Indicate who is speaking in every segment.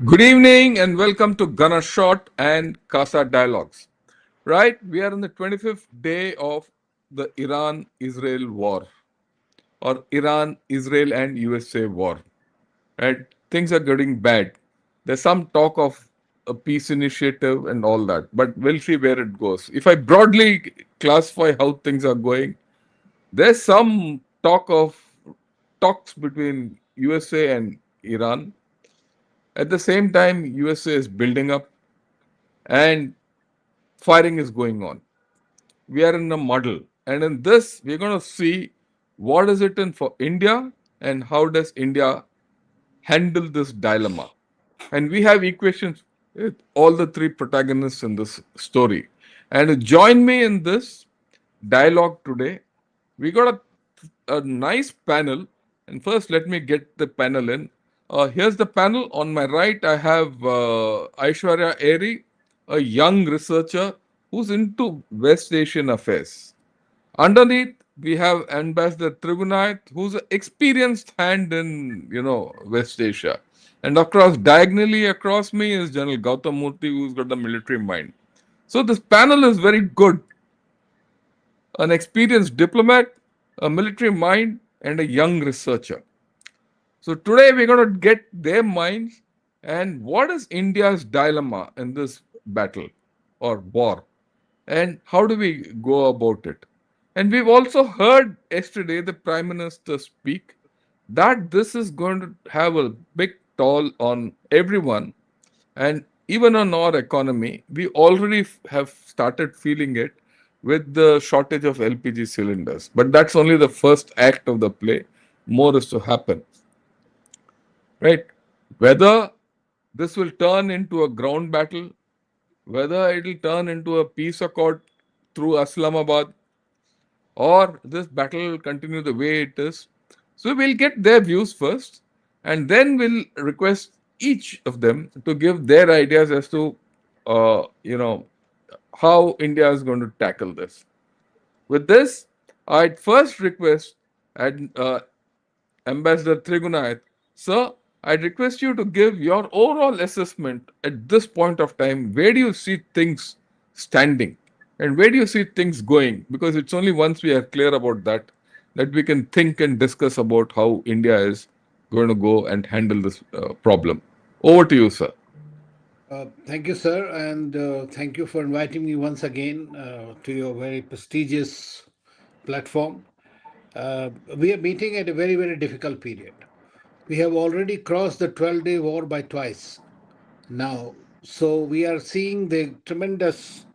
Speaker 1: Good evening and welcome to Gunner Shot and Casa Dialogues. Right, we are on the 25th day of the Iran Israel war or Iran, Israel, and USA war. Right, things are getting bad. There's some talk of a peace initiative and all that, but we'll see where it goes. If I broadly classify how things are going, there's some talk of talks between USA and Iran. At the same time, USA is building up and firing is going on. We are in a muddle. And in this, we're going to see what is it in for India and how does India handle this dilemma. And we have equations with all the three protagonists in this story. And to join me in this dialogue today, we got a nice panel. And first, let me get the panel in. Here's the panel. On my right, I have Aishwarya Airy, a young researcher who's into West Asian affairs. Underneath, we have Ambassador Trigunayat, who's an experienced hand in, West Asia. And diagonally across me is General Gautam Moorthy, who's got the military mind. So this panel is very good. An experienced diplomat, a military mind, and a young researcher. So today we're going to get their minds and what is India's dilemma in this battle or war, and how do we go about it. And we've also heard yesterday the Prime Minister speak that this is going to have a big toll on everyone and even on our economy. We already have started feeling it with the shortage of LPG cylinders. But that's only the first act of the play. More is to happen, right? Whether this will turn into a ground battle, whether it will turn into a peace accord through Islamabad, or this battle will continue the way it is. So we'll get their views first, and then we'll request each of them to give their ideas as to, uh, you know, how India is going to tackle this. With this, I'd first request Ambassador Trigunayat, sir, I'd request you to give your overall assessment at this point of time. Where do you see things standing? And where do you see things going? Because it's only once we are clear about that that we can think and discuss about how India is going to go and handle this problem. Over to you, sir.
Speaker 2: Thank you, sir, and thank you for inviting me once again to your very prestigious platform. We are meeting at a very, very difficult period. We have already crossed the 12-day war by twice now. So we are seeing the tremendous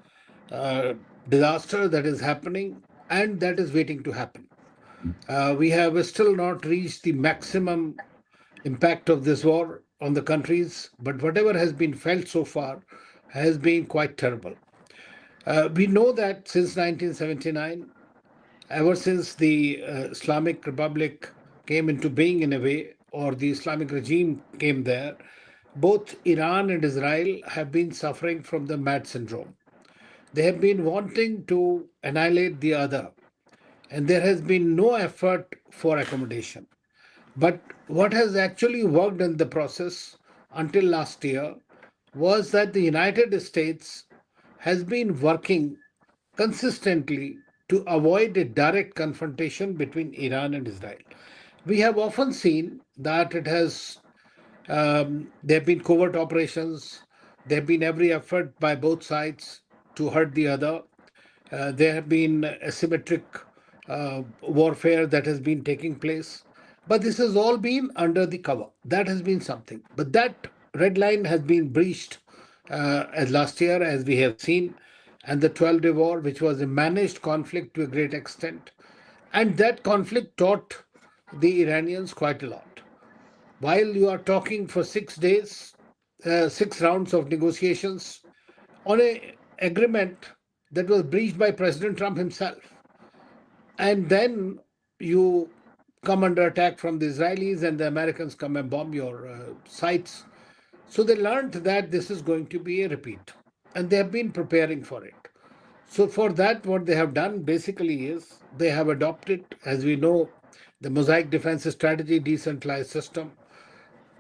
Speaker 2: uh, disaster that is happening and that is waiting to happen. We have still not reached the maximum impact of this war on the countries, but whatever has been felt so far has been quite terrible. We know that since 1979, ever since the Islamic Republic came into being in a way, or the Islamic regime came there, both Iran and Israel have been suffering from the mad syndrome. They have been wanting to annihilate the other, and there has been no effort for accommodation. But what has actually worked in the process until last year was that the United States has been working consistently to avoid a direct confrontation between Iran and Israel. We have often seen that there have been covert operations, there have been every effort by both sides to hurt the other. There have been asymmetric warfare that has been taking place. But this has all been under the cover. That has been something. But that red line has been breached as last year, as we have seen, and the 12-day war, which was a managed conflict to a great extent. And that conflict taught the Iranians quite a lot. While you are talking for 6 days, 6 rounds of negotiations on a agreement that was breached by President Trump himself, and then you come under attack from the Israelis and the Americans come and bomb your sites. So they learned that this is going to be a repeat, and they have been preparing for it. So for that, what they have done basically is they have adopted, as we know, the mosaic defense strategy, decentralized system.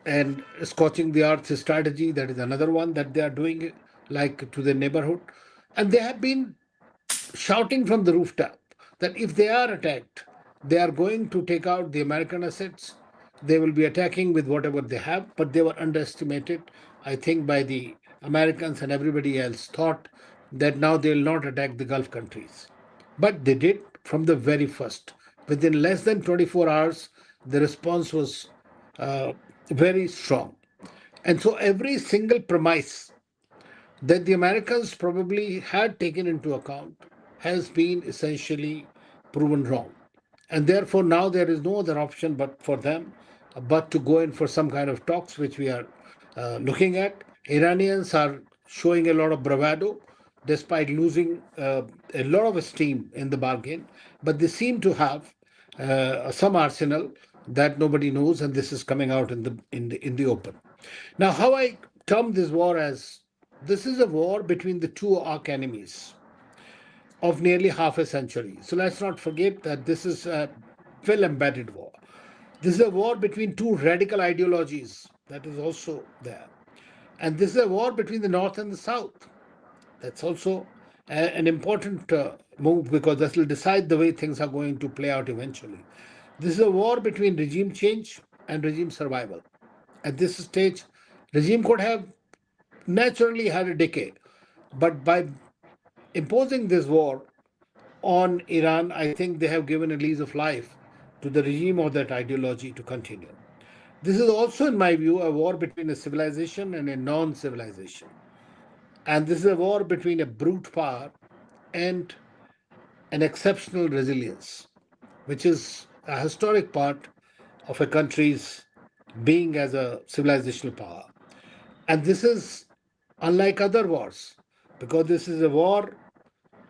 Speaker 2: and scorching the earth strategy. That is another one that they are doing, like to the neighborhood. And they have been shouting from the rooftop that if they are attacked, they are going to take out the American assets. They will be attacking with whatever they have, but they were underestimated, I think, by the Americans, and everybody else thought that now they will not attack the Gulf countries. But they did from the very first. Within less than 24 hours, the response was uh, very strong. And so every single premise that the Americans probably had taken into account has been essentially proven wrong. And therefore, now there is no other option but for them but to go in for some kind of talks, which we are looking at. Iranians are showing a lot of bravado despite losing a lot of steam in the bargain, but they seem to have some arsenal that nobody knows, and this is coming out in the open. Now, how I term this war as, this is a war between the two arch enemies of nearly half a century. So let's not forget that this is a well embedded war. This is a war between two radical ideologies that is also there. And this is a war between the North and the South. That's also an important move, because this will decide the way things are going to play out eventually. This is a war between regime change and regime survival. At this stage, regime could have naturally had a decay, but by imposing this war on Iran, I think they have given a lease of life to the regime of that ideology to continue. This is also, in my view, a war between a civilization and a non civilization. And this is a war between a brute power and an exceptional resilience, which is a historic part of a country's being as a civilizational power. And this is unlike other wars, because this is a war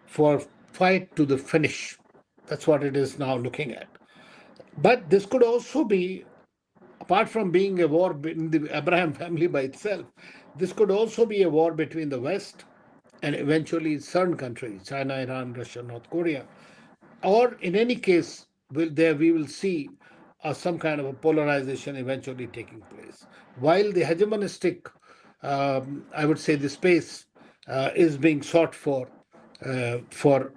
Speaker 2: for fight to the finish. That's what it is now looking at. But this could also be, apart from being a war in the Abraham family by itself, this could also be a war between the West and eventually certain countries, China, Iran, Russia, North Korea. Or in any case, there we will see some kind of a polarization eventually taking place. While the hegemonistic, I would say, the space is being sought for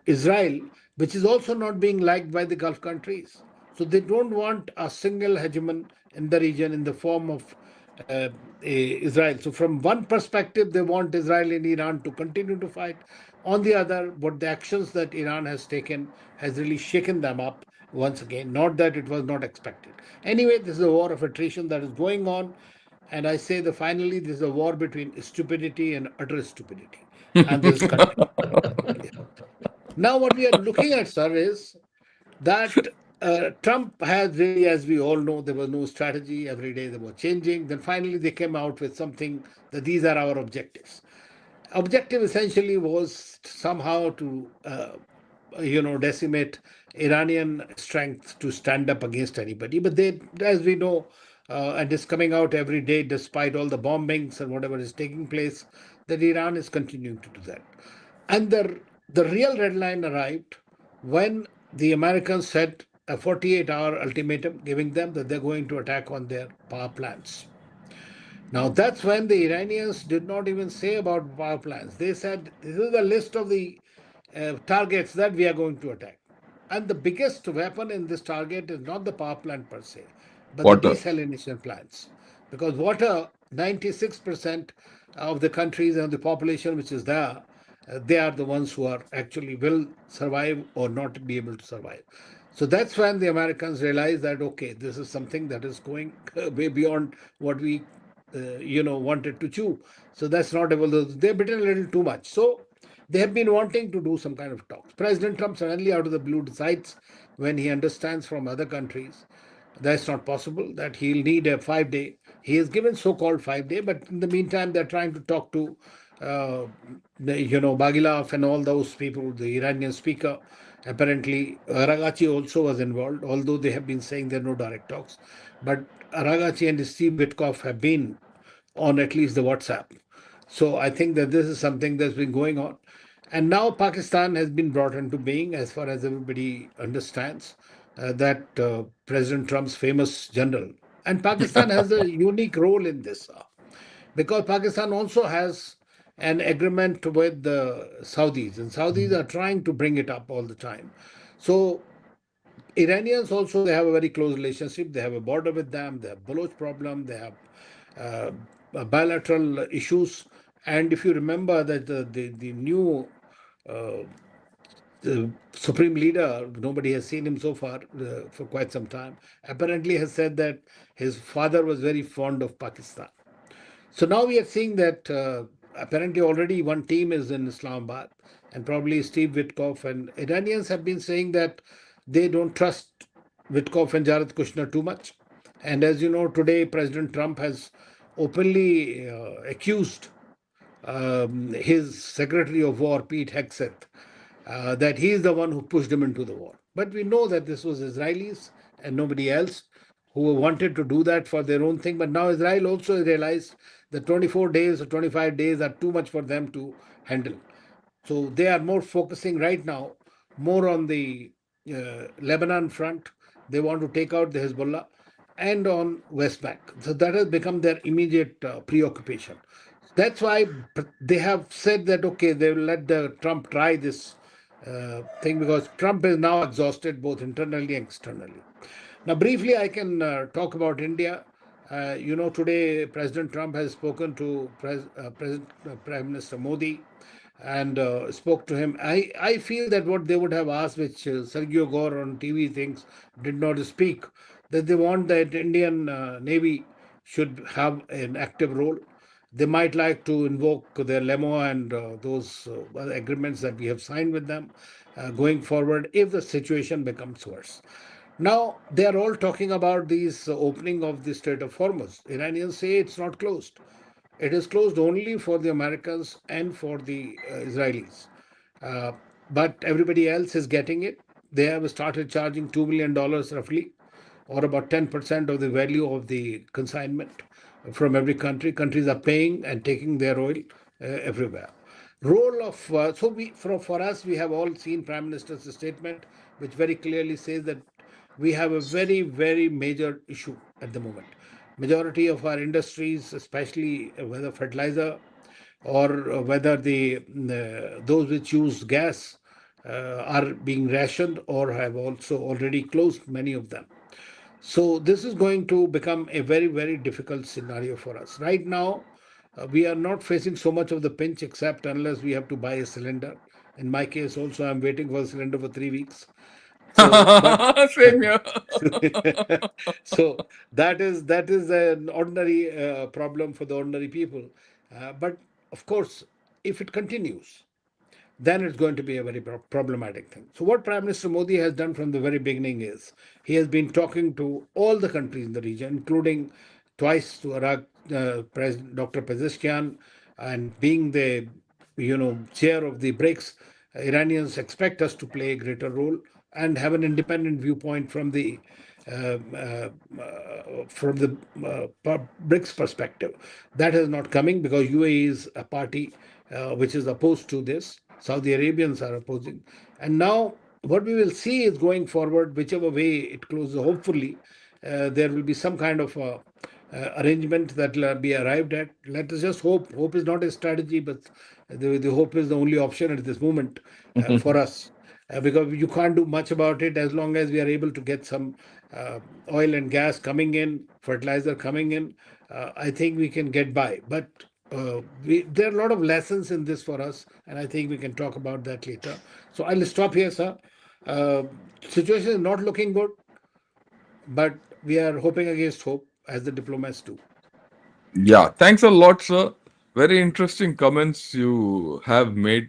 Speaker 2: Israel, which is also not being liked by the Gulf countries. So they don't want a single hegemon in the region in the form of Israel. So from one perspective, they want Israel and Iran to continue to fight. On the other, but the actions that Iran has taken has really shaken them up once again. Not that it was not expected. Anyway, this is a war of attrition that is going on. And I say that finally, this is a war between stupidity and utter stupidity. And this is continuing. Yeah. Now, what we are looking at, sir, is that Trump has really, as we all know, there was no strategy. Every day they were changing. Then finally they came out with something that these are our objectives. Objective essentially was somehow to, decimate Iranian strength to stand up against anybody. But they, as we know, and it's coming out every day, despite all the bombings and whatever is taking place, that Iran is continuing to do that. And the real red line arrived when the Americans set a 48-hour ultimatum, giving them that they're going to attack on their power plants. Now, that's when the Iranians did not even say about power plants. They said, this is the list of the targets that we are going to attack. And the biggest weapon in this target is not the power plant per se, but the
Speaker 1: Water.
Speaker 2: desalination plants. Because water, 96% of the countries and the population which is there, they are the ones who are actually will survive or not be able to survive. So that's when the Americans realized that, okay, this is something that is going way beyond what we wanted to chew. So that's not able to, they've bitten a little too much. So they have been wanting to do some kind of talks. President Trump suddenly out of the blue decides, when he understands from other countries that's not possible, that he'll need a 5 day. He is given so-called 5 day, but in the meantime they're trying to talk to Bagilov and all those people, the Iranian speaker. Apparently Aragachi also was involved, although they have been saying there are no direct talks. But Aragachi and Steve Witkoff have been on at least the WhatsApp. So I think that this is something that's been going on. And now Pakistan has been brought into being, as far as everybody understands, that President Trump's famous general, And Pakistan has a unique role in this, because Pakistan also has an agreement with the Saudis, and Saudis are trying to bring it up all the time. So Iranians also, they have a very close relationship. They have a border with them. They have Baloch problem. They have bilateral issues. And if you remember that the new uh, the supreme leader, nobody has seen him so far for quite some time, apparently has said that his father was very fond of Pakistan. So now we are seeing that apparently already one team is in Islamabad, and probably Steve Witkoff, and Iranians have been saying that they don't trust Witkoff and Jared Kushner too much. And as you know, today President Trump has openly accused his Secretary of War, Pete Hegseth, that he is the one who pushed him into the war. But we know that this was Israelis and nobody else who wanted to do that for their own thing. But now Israel also realized that 24 days or 25 days are too much for them to handle. So they are more focusing right now more on the Lebanon front. They want to take out the Hezbollah and on West Bank. So that has become their immediate preoccupation. That's why they have said that okay, they will let the Trump try this thing, because Trump is now exhausted both internally and externally. Now, briefly, I can talk about India. Today President Trump has spoken to Prime Minister Modi and spoke to him. I feel that what they would have asked, which Sergio Gore on TV thinks did not speak, that they want that Indian Navy should have an active role. They might like to invoke their LEMO and those other agreements that we have signed with them going forward if the situation becomes worse. Now, they are all talking about these opening of the Strait of Hormuz. Iranians say it's not closed. It is closed only for the Americans and for the Israelis. Uh, but everybody else is getting it. They have started charging $2 million roughly, or about 10% of the value of the consignment from every country. Countries are paying and taking their oil everywhere. Role of so we for us, we have all seen Prime Minister's statement, which very clearly says that we have a very very major issue at the moment. Majority of our industries, especially whether fertilizer or whether those which use gas are being rationed or have also already closed, many of them. So this is going to become a very, very difficult scenario for us. Right now, we are not facing so much of the pinch, except unless we have to buy a cylinder. In my case, also, I'm waiting for a cylinder for 3 weeks. So, but
Speaker 1: Same here.
Speaker 2: so that is an ordinary problem for the ordinary people. But of course, if it continues, then it's going to be a very problematic thing. So, what Prime Minister Modi has done from the very beginning is he has been talking to all the countries in the region, including twice to Iraq, President Dr. Pezeshkian, and being the chair of the BRICS. Iranians expect us to play a greater role and have an independent viewpoint from the BRICS perspective. That is not coming because UAE is a party which is opposed to this. Saudi Arabians are opposing. And now, what we will see is going forward, whichever way it closes, hopefully, there will be some kind of arrangement that will be arrived at. Let us just hope. Hope is not a strategy, but the hope is the only option at this moment for us. Because you can't do much about it as long as we are able to get some oil and gas coming in, fertilizer coming in. I think we can get by. But there are a lot of lessons in this for us, and I think we can talk about that later. So I'll stop here, sir. Uh, Situation is not looking good, but we are hoping against hope, as the diplomats do.
Speaker 1: Yeah, thanks a lot, sir. Very interesting comments you have made.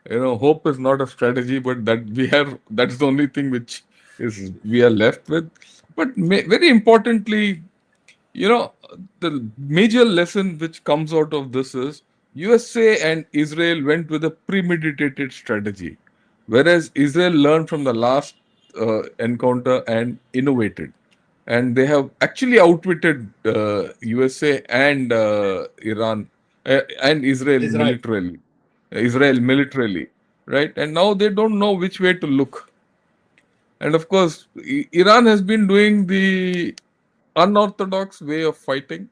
Speaker 1: Hope is not a strategy, but that's the only thing which is we are left with. But very importantly, you know, the major lesson which comes out of this is USA and Israel went with a premeditated strategy, whereas Israel learned from the last encounter and innovated. And they have actually outwitted USA and Iran and
Speaker 2: Israel.
Speaker 1: Israel militarily, right? And now they don't know which way to look. And of course, Iran has been doing the unorthodox way of fighting.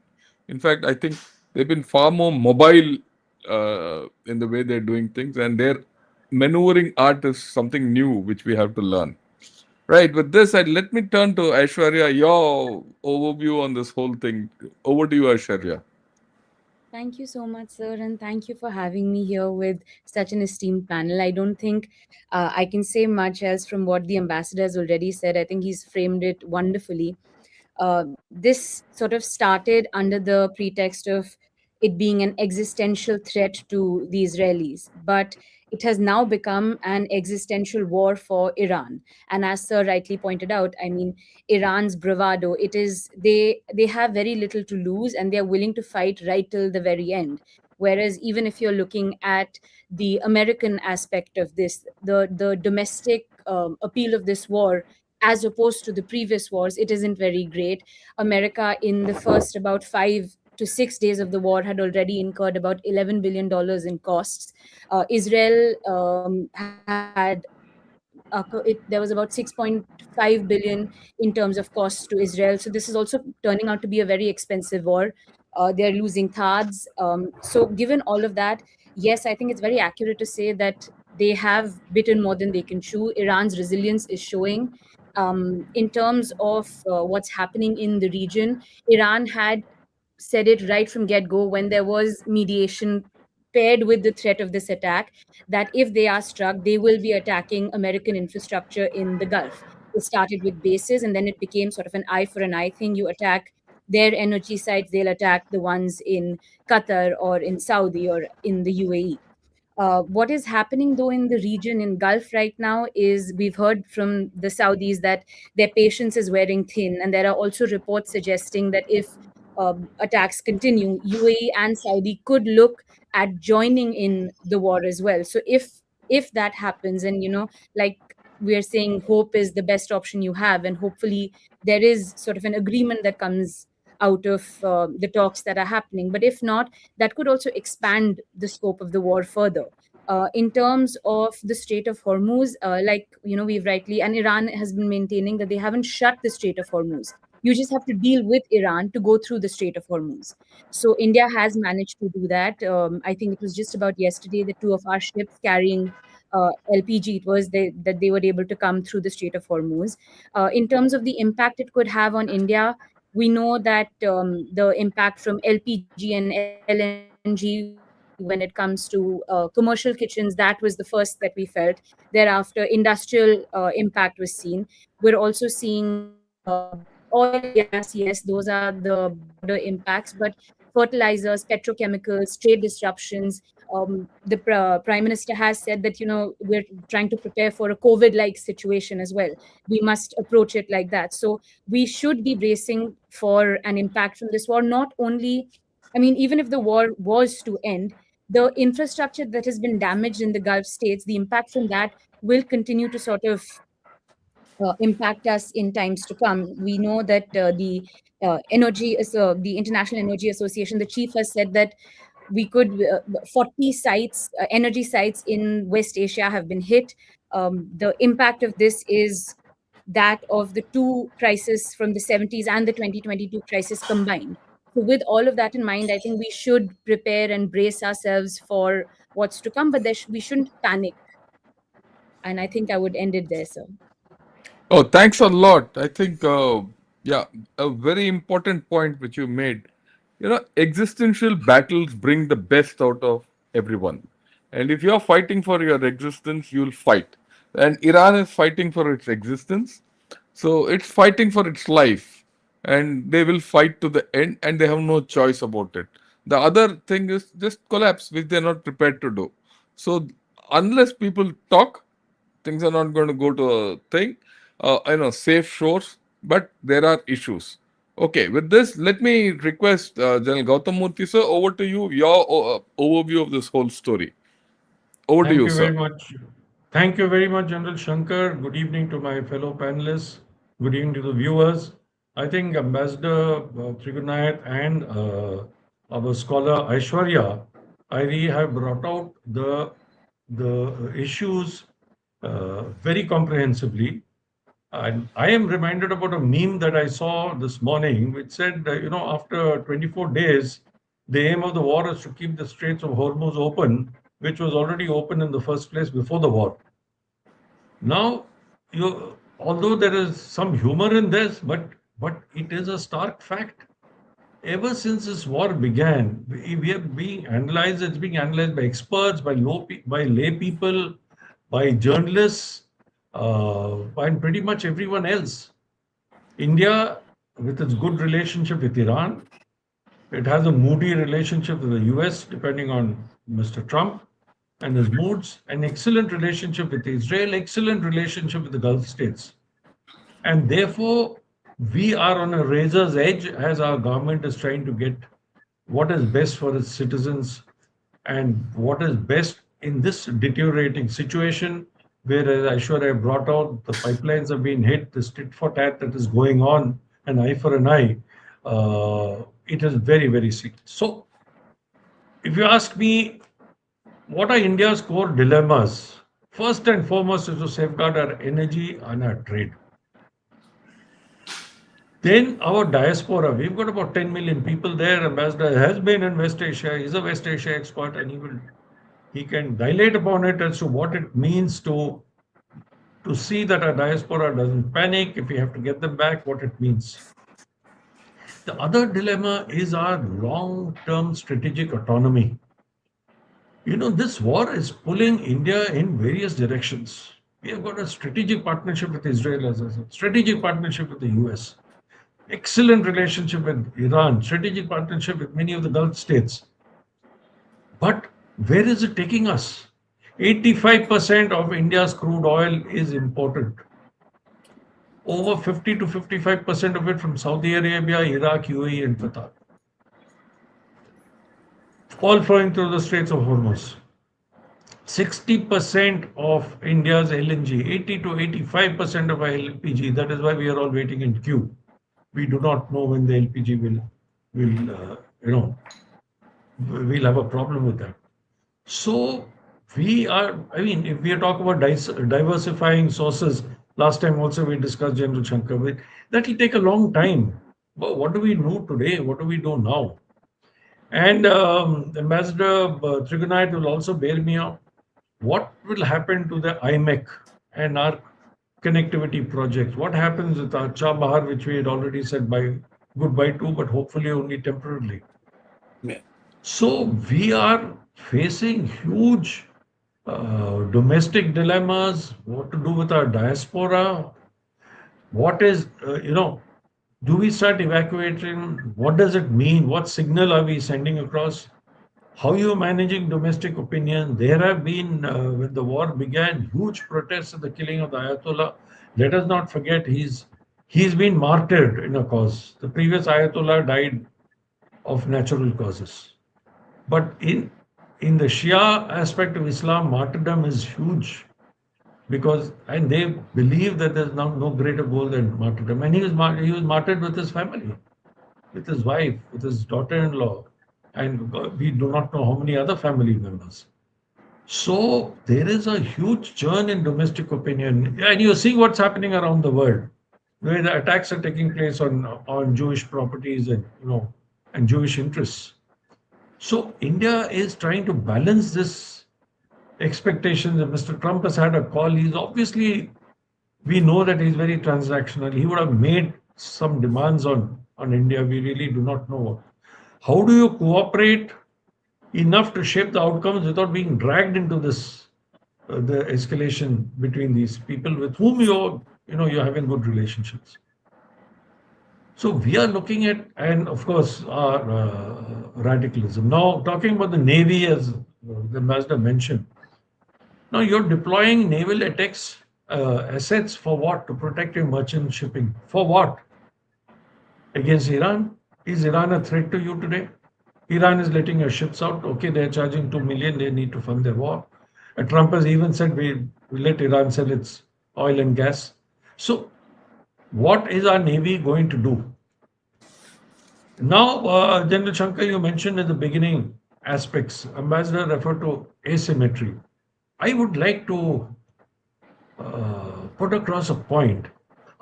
Speaker 1: In fact, I think they've been far more mobile in the way they're doing things, and their maneuvering art is something new which we have to learn. Right. With this, let me turn to Aishwarya. Your overview on this whole thing. Over to you, Aishwarya.
Speaker 3: Thank you so much, sir, and thank you for having me here with such an esteemed panel. I don't think I can say much else from what the ambassador has already said. I think he's framed it wonderfully. This sort of started under the pretext of it being an existential threat to the Israelis, but it has now become an existential war for Iran. And as Sir rightly pointed out, I mean, Iran's bravado, it is they have very little to lose and they are willing to fight right till the very end. Whereas even if you're looking at the American aspect of this, the domestic appeal of this war as opposed to the previous wars, it isn't very great. America, in the first about 5 to 6 days of the war, had already incurred about $11 billion in costs. Israel had there was about 6.5 billion in terms of costs to Israel. So this is also turning out to be a very expensive war. They're losing Thads. So given all of that, yes, I think it's very accurate to say that they have bitten more than they can chew. Iran's resilience is showing. In terms of what's happening in the region, Iran had said it right from get go when there was mediation paired with the threat of this attack that if they are struck, they will be attacking American infrastructure in the Gulf. It started with bases and then it became sort of an eye for an eye thing. You attack their energy sites, they'll attack the ones in Qatar or in Saudi or in the UAE. What is happening though in the region in Gulf right now is we've heard from the Saudis that their patience is wearing thin, and there are also reports suggesting that if attacks continue, UAE and Saudi could look at joining in the war as well. So if that happens, and like we are saying, hope is the best option you have, and hopefully there is sort of an agreement that comes out of the talks that are happening. But if not, that could also expand the scope of the war further. In terms of the Strait of Hormuz, like we've rightly, and Iran has been maintaining that they haven't shut the Strait of Hormuz. You just have to deal with Iran to go through the Strait of Hormuz. So India has managed to do that. I think it was just about yesterday that two of our ships carrying LPG, that they were able to come through the Strait of Hormuz. In terms of the impact it could have on India, we know that the impact from LPG and LNG when it comes to commercial kitchens, that was the first that we felt. Thereafter, industrial impact was seen. We're also seeing oil and gas. Yes, those are the broader impacts, but fertilizers, petrochemicals, trade disruptions. The Prime Minister has said that we're trying to prepare for a COVID-like situation as well. We must approach it like that. So we should be bracing for an impact from this war. Not only, I mean, even if the war was to end, the infrastructure that has been damaged in the Gulf states, the impact from that will continue to sort of impact us in times to come. We know that the International Energy Association, the chief has said that we could 40 sites, energy sites in West Asia have been hit. The impact of this is that of the two crises from the 70s and the 2022 crisis combined. So with all of that in mind, I think we should prepare and brace ourselves for what's to come, but we shouldn't panic. And I think I would end it there, sir.
Speaker 1: Oh, thanks a lot. I think, yeah, a very important point which you made. Existential battles bring the best out of everyone. And if you're fighting for your existence, you'll fight. And Iran is fighting for its existence. So it's fighting for its life. And they will fight to the end, and they have no choice about it. The other thing is just collapse, which they're not prepared to do. So unless people talk, things are not going to go to a thing, safe shores, but there are issues. Okay, with this, let me request General Gautam Moorthy, sir, over to you, your overview of this whole story. Over to
Speaker 4: Thank
Speaker 1: you,
Speaker 4: you very
Speaker 1: sir.
Speaker 4: much. Thank you very much, General Shankar. Good evening to my fellow panelists. Good evening to the viewers. I think Ambassador Trigunayat and our scholar Aishwarya Airy have brought out the issues very comprehensively. And I am reminded about a meme that I saw this morning, which said, after 24 days, the aim of the war is to keep the Straits of Hormuz open, which was already open in the first place before the war. Now, although there is some humor in this, but it is a stark fact. Ever since this war began, we are being analyzed. It's being analyzed by experts, by lay people, by journalists, and pretty much everyone else. India, with its good relationship with Iran, it has a moody relationship with the US, depending on Mr. Trump and his moods, an excellent relationship with Israel, excellent relationship with the Gulf states. And therefore, we are on a razor's edge as our government is trying to get what is best for its citizens and what is best in this deteriorating situation. Whereas Aishwarya brought out, the pipelines have been hit, this tit for tat that is going on, an eye for an eye. It is very, very serious. So, if you ask me, what are India's core dilemmas? First and foremost is to safeguard our energy and our trade. Then our diaspora, we've got about 10 million people there. Ambassador has been in West Asia, he's a West Asia expert, and he can dilate upon it as to what it means to see that our diaspora doesn't panic if we have to get them back, what it means. The other dilemma is our long-term strategic autonomy. This war is pulling India in various directions. We have got a strategic partnership with Israel, as I said, strategic partnership with the US, excellent relationship with Iran, strategic partnership with many of the Gulf states. But where is it taking us? 85% of India's crude oil is imported. Over 50 to 55% of it from Saudi Arabia, Iraq, UAE, and Qatar. All flowing through the Straits of Hormuz. 60% of India's LNG, 80 to 85% of our LPG. That is why we are all waiting in queue. We do not know when the LPG we'll have a problem with that. So if we are talking about diversifying sources, last time also we discussed General Shankar, that will take a long time. But what do we do today? What do we do now? And Ambassador Trigunayat will also bail me out. What will happen to the IMEC and our connectivity projects? What happens with our Chabahar, which we had already said goodbye to, but hopefully only temporarily?
Speaker 2: Yeah.
Speaker 4: So we are facing huge domestic dilemmas, what to do with our diaspora, what is, do we start evacuating? What does it mean? What signal are we sending across? How are you managing domestic opinion? There have been, when the war began, huge protests at the killing of the Ayatollah. Let us not forget he's been martyred in a cause. The previous Ayatollah died of natural causes. But in the Shia aspect of Islam, martyrdom is huge and they believe that there's now no greater goal than martyrdom. And he was martyred with his family, with his wife, with his daughter-in-law, and we do not know how many other family members. So there is a huge churn in domestic opinion, and you're seeing what's happening around the world, where the attacks are taking place on Jewish properties and Jewish interests. So India is trying to balance this expectations. Mr. Trump has had a call. We know that he's very transactional. He would have made some demands on India. We really do not know. How do you cooperate enough to shape the outcomes without being dragged into this, the escalation between these people with whom you're having good relationships? So we are looking at, and of course, our radicalism. Now, talking about the Navy, as the Ambassador mentioned, now you're deploying naval assets for what? To protect your merchant shipping. For what? Against Iran? Is Iran a threat to you today? Iran is letting your ships out. Okay, they're charging 2 million. They need to fund their war. Trump has even said we let Iran sell its oil and gas. So what is our Navy going to do? Now, General Shankar, you mentioned in the beginning aspects. Ambassador referred to asymmetry. I would like to put across a point.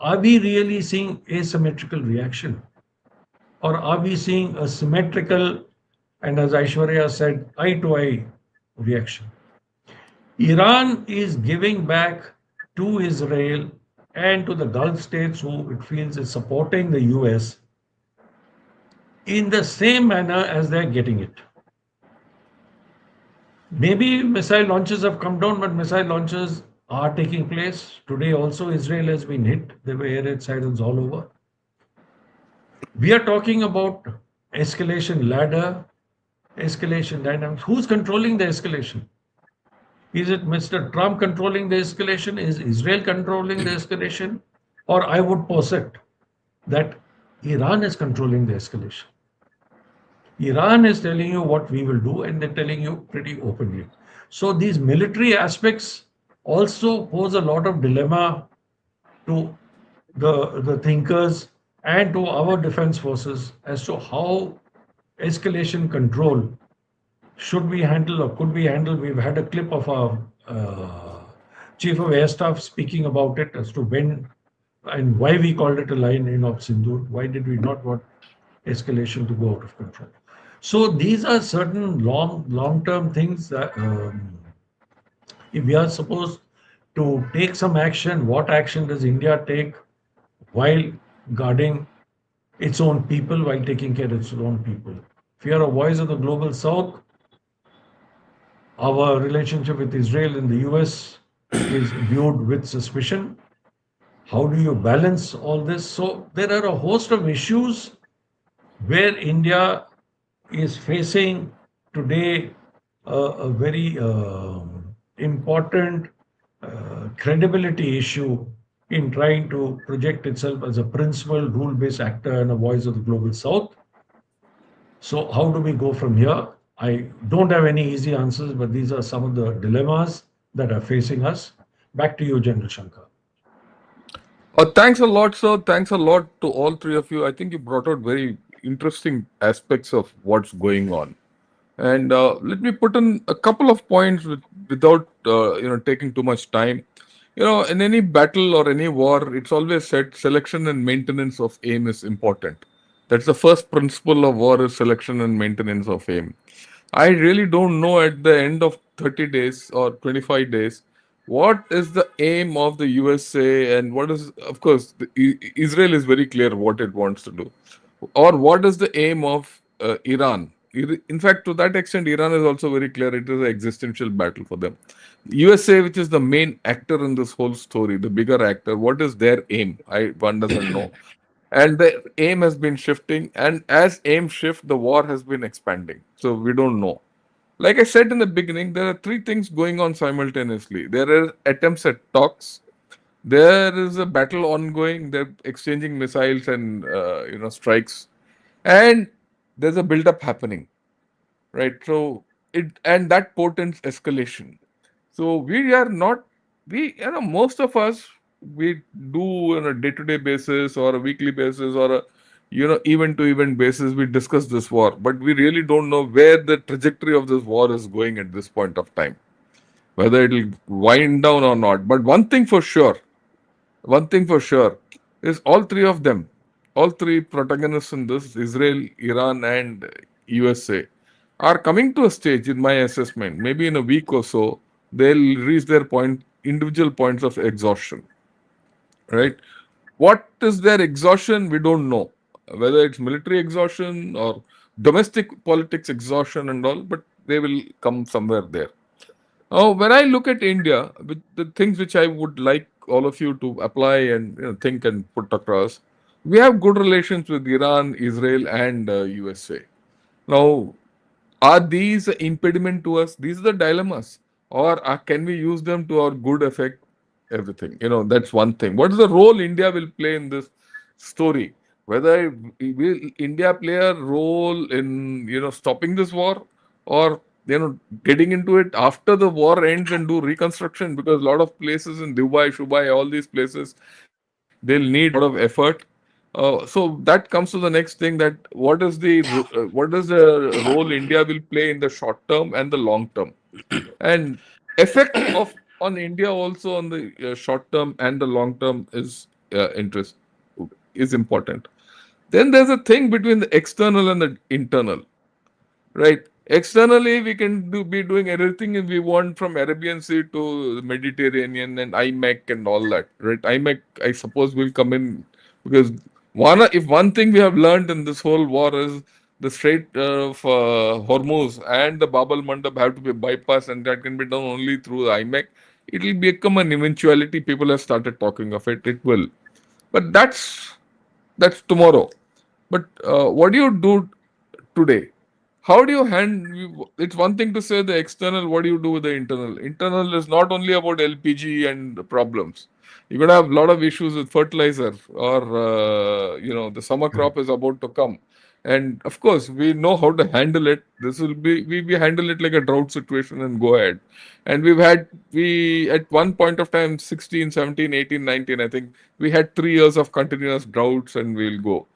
Speaker 4: are we really seeing asymmetrical reaction? Or are we seeing a symmetrical and, as Aishwarya said, eye to eye reaction? Iran is giving back to Israel and to the Gulf states who it feels is supporting the US in the same manner as they're getting it. Maybe missile launches have come down, but missile launches are taking place. Today also Israel has been hit. There were air raid sirens all over. We are talking about escalation ladder, escalation dynamics. Who's controlling the escalation? Is it Mr. Trump controlling the escalation? Is Israel controlling the escalation? Or I would posit that Iran is controlling the escalation. Iran is telling you what we will do, and they're telling you pretty openly. So these military aspects also pose a lot of dilemma to the thinkers and to our defense forces as to how escalation control should we handle or could we handle. We've had a clip of our chief of air staff speaking about it as to when and why we called it a line in of Sindhu. Why did we not want escalation to go out of control? So these are certain long-term things that if we are supposed to take some action, what action does India take while guarding its own people, while taking care of its own people? If you are a voice of the global south, our relationship with Israel and the US is viewed with suspicion. How do you balance all this? So there are a host of issues where India is facing today a very important credibility issue in trying to project itself as a principled, rule based actor and a voice of the global south. So, how do we go from here? I don't have any easy answers, but these are some of the dilemmas that are facing us. Back to you, General Shankar.
Speaker 1: Thanks a lot, sir. Thanks a lot to all three of you. I think you brought out very interesting aspects of what's going on. And let me put in a couple of points without taking too much time. In any battle or any war, it's always said selection and maintenance of aim is important. That's the first principle of war is selection and maintenance of aim. I really don't know at the end of 30 days or 25 days what is the aim of the USA and what is, of course, Israel is very clear what it wants to do, or what is the aim of Iran. In fact, to that extent, Iran is also very clear it is an existential battle for them. USA, which is the main actor in this whole story, the bigger actor, what is their aim? One doesn't know. And the aim has been shifting, and as aim shift, the war has been expanding. So we don't know. Like I said in the beginning, there are three things going on simultaneously. There are attempts at talks. There is a battle ongoing. They're exchanging missiles and strikes, and there's a build-up happening, right? So and that portends escalation. So we are not we most of us, we do on a day-to-day basis or a weekly basis or a event to event basis, we discuss this war, but we really don't know where the trajectory of this war is going at this point of time, whether it'll wind down or not. But one thing for sure is all three of them, all three protagonists in this, Israel, Iran, and USA, are coming to a stage, in my assessment, maybe in a week or so, they'll reach their individual points of exhaustion, right? What is their exhaustion? We don't know. Whether it's military exhaustion or domestic politics exhaustion and all, but they will come somewhere there. Now, when I look at India, with the things which I would like all of you to apply and think and put across, we have good relations with Iran, Israel, and USA. Now, are these an impediment to us? These are the dilemmas, or can we use them to our good effect? Everything, that's one thing. What is the role India will play in this story? Whether will India play a role in stopping this war, or getting into it after the war ends and do reconstruction, because a lot of places in Dubai, Shubai, all these places, they'll need a lot of effort. So that comes to the next thing, that what is the role India will play in the short term and the long term, and effect of on India also on the short term and the long term is interest is important. Then there's a thing between the external and the internal, right? Externally, we can be doing everything we want from Arabian Sea to the Mediterranean and IMEC and all that, right? IMEC, I suppose, will come in because if one thing we have learned in this whole war is the Strait of Hormuz and the Bab al Mandab have to be bypassed, and that can be done only through the IMEC. It will become an eventuality. People have started talking of it. It will, but that's tomorrow. But what do you do today? How do you it's one thing to say the external, what do you do with the internal? Internal is not only about LPG and the problems. You're going to have a lot of issues with fertilizer, or the summer crop is about to come. And of course, we know how to handle it. This will be, we handle it like a drought situation and go ahead. And we at one point of time, 16, 17, 18, 19, I think, we had 3 years of continuous droughts, and we'll go.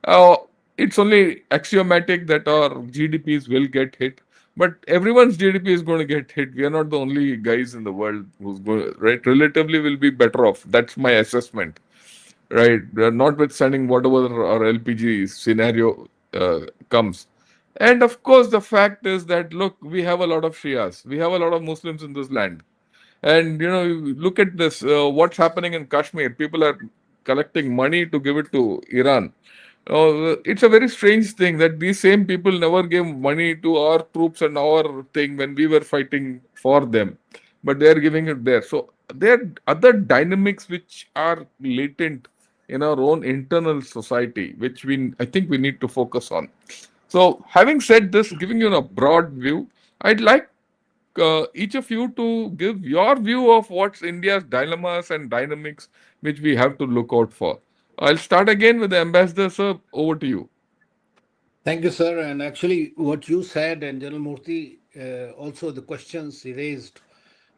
Speaker 1: Uh, it's only axiomatic that our GDPs will get hit, but everyone's GDP is going to get hit. We are not the only guys in the world who's going, right? Relatively, will be better off. That's my assessment, right? Notwithstanding whatever our LPG scenario comes. And of course, the fact is that, look, we have a lot of Shias, we have a lot of Muslims in this land. And you look at this, what's happening in Kashmir. People are collecting money to give it to Iran. It's a very strange thing that these same people never gave money to our troops and our thing when we were fighting for them, but they are giving it there. So there are other dynamics which are latent in our own internal society, which I think we need to focus on. So, having said this, giving you a broad view, I'd like each of you to give your view of what's India's dilemmas and dynamics which we have to look out for. I'll start again with the ambassador, sir. Over to you.
Speaker 2: Thank you, sir. And actually, what you said and General Murthy, also the questions he raised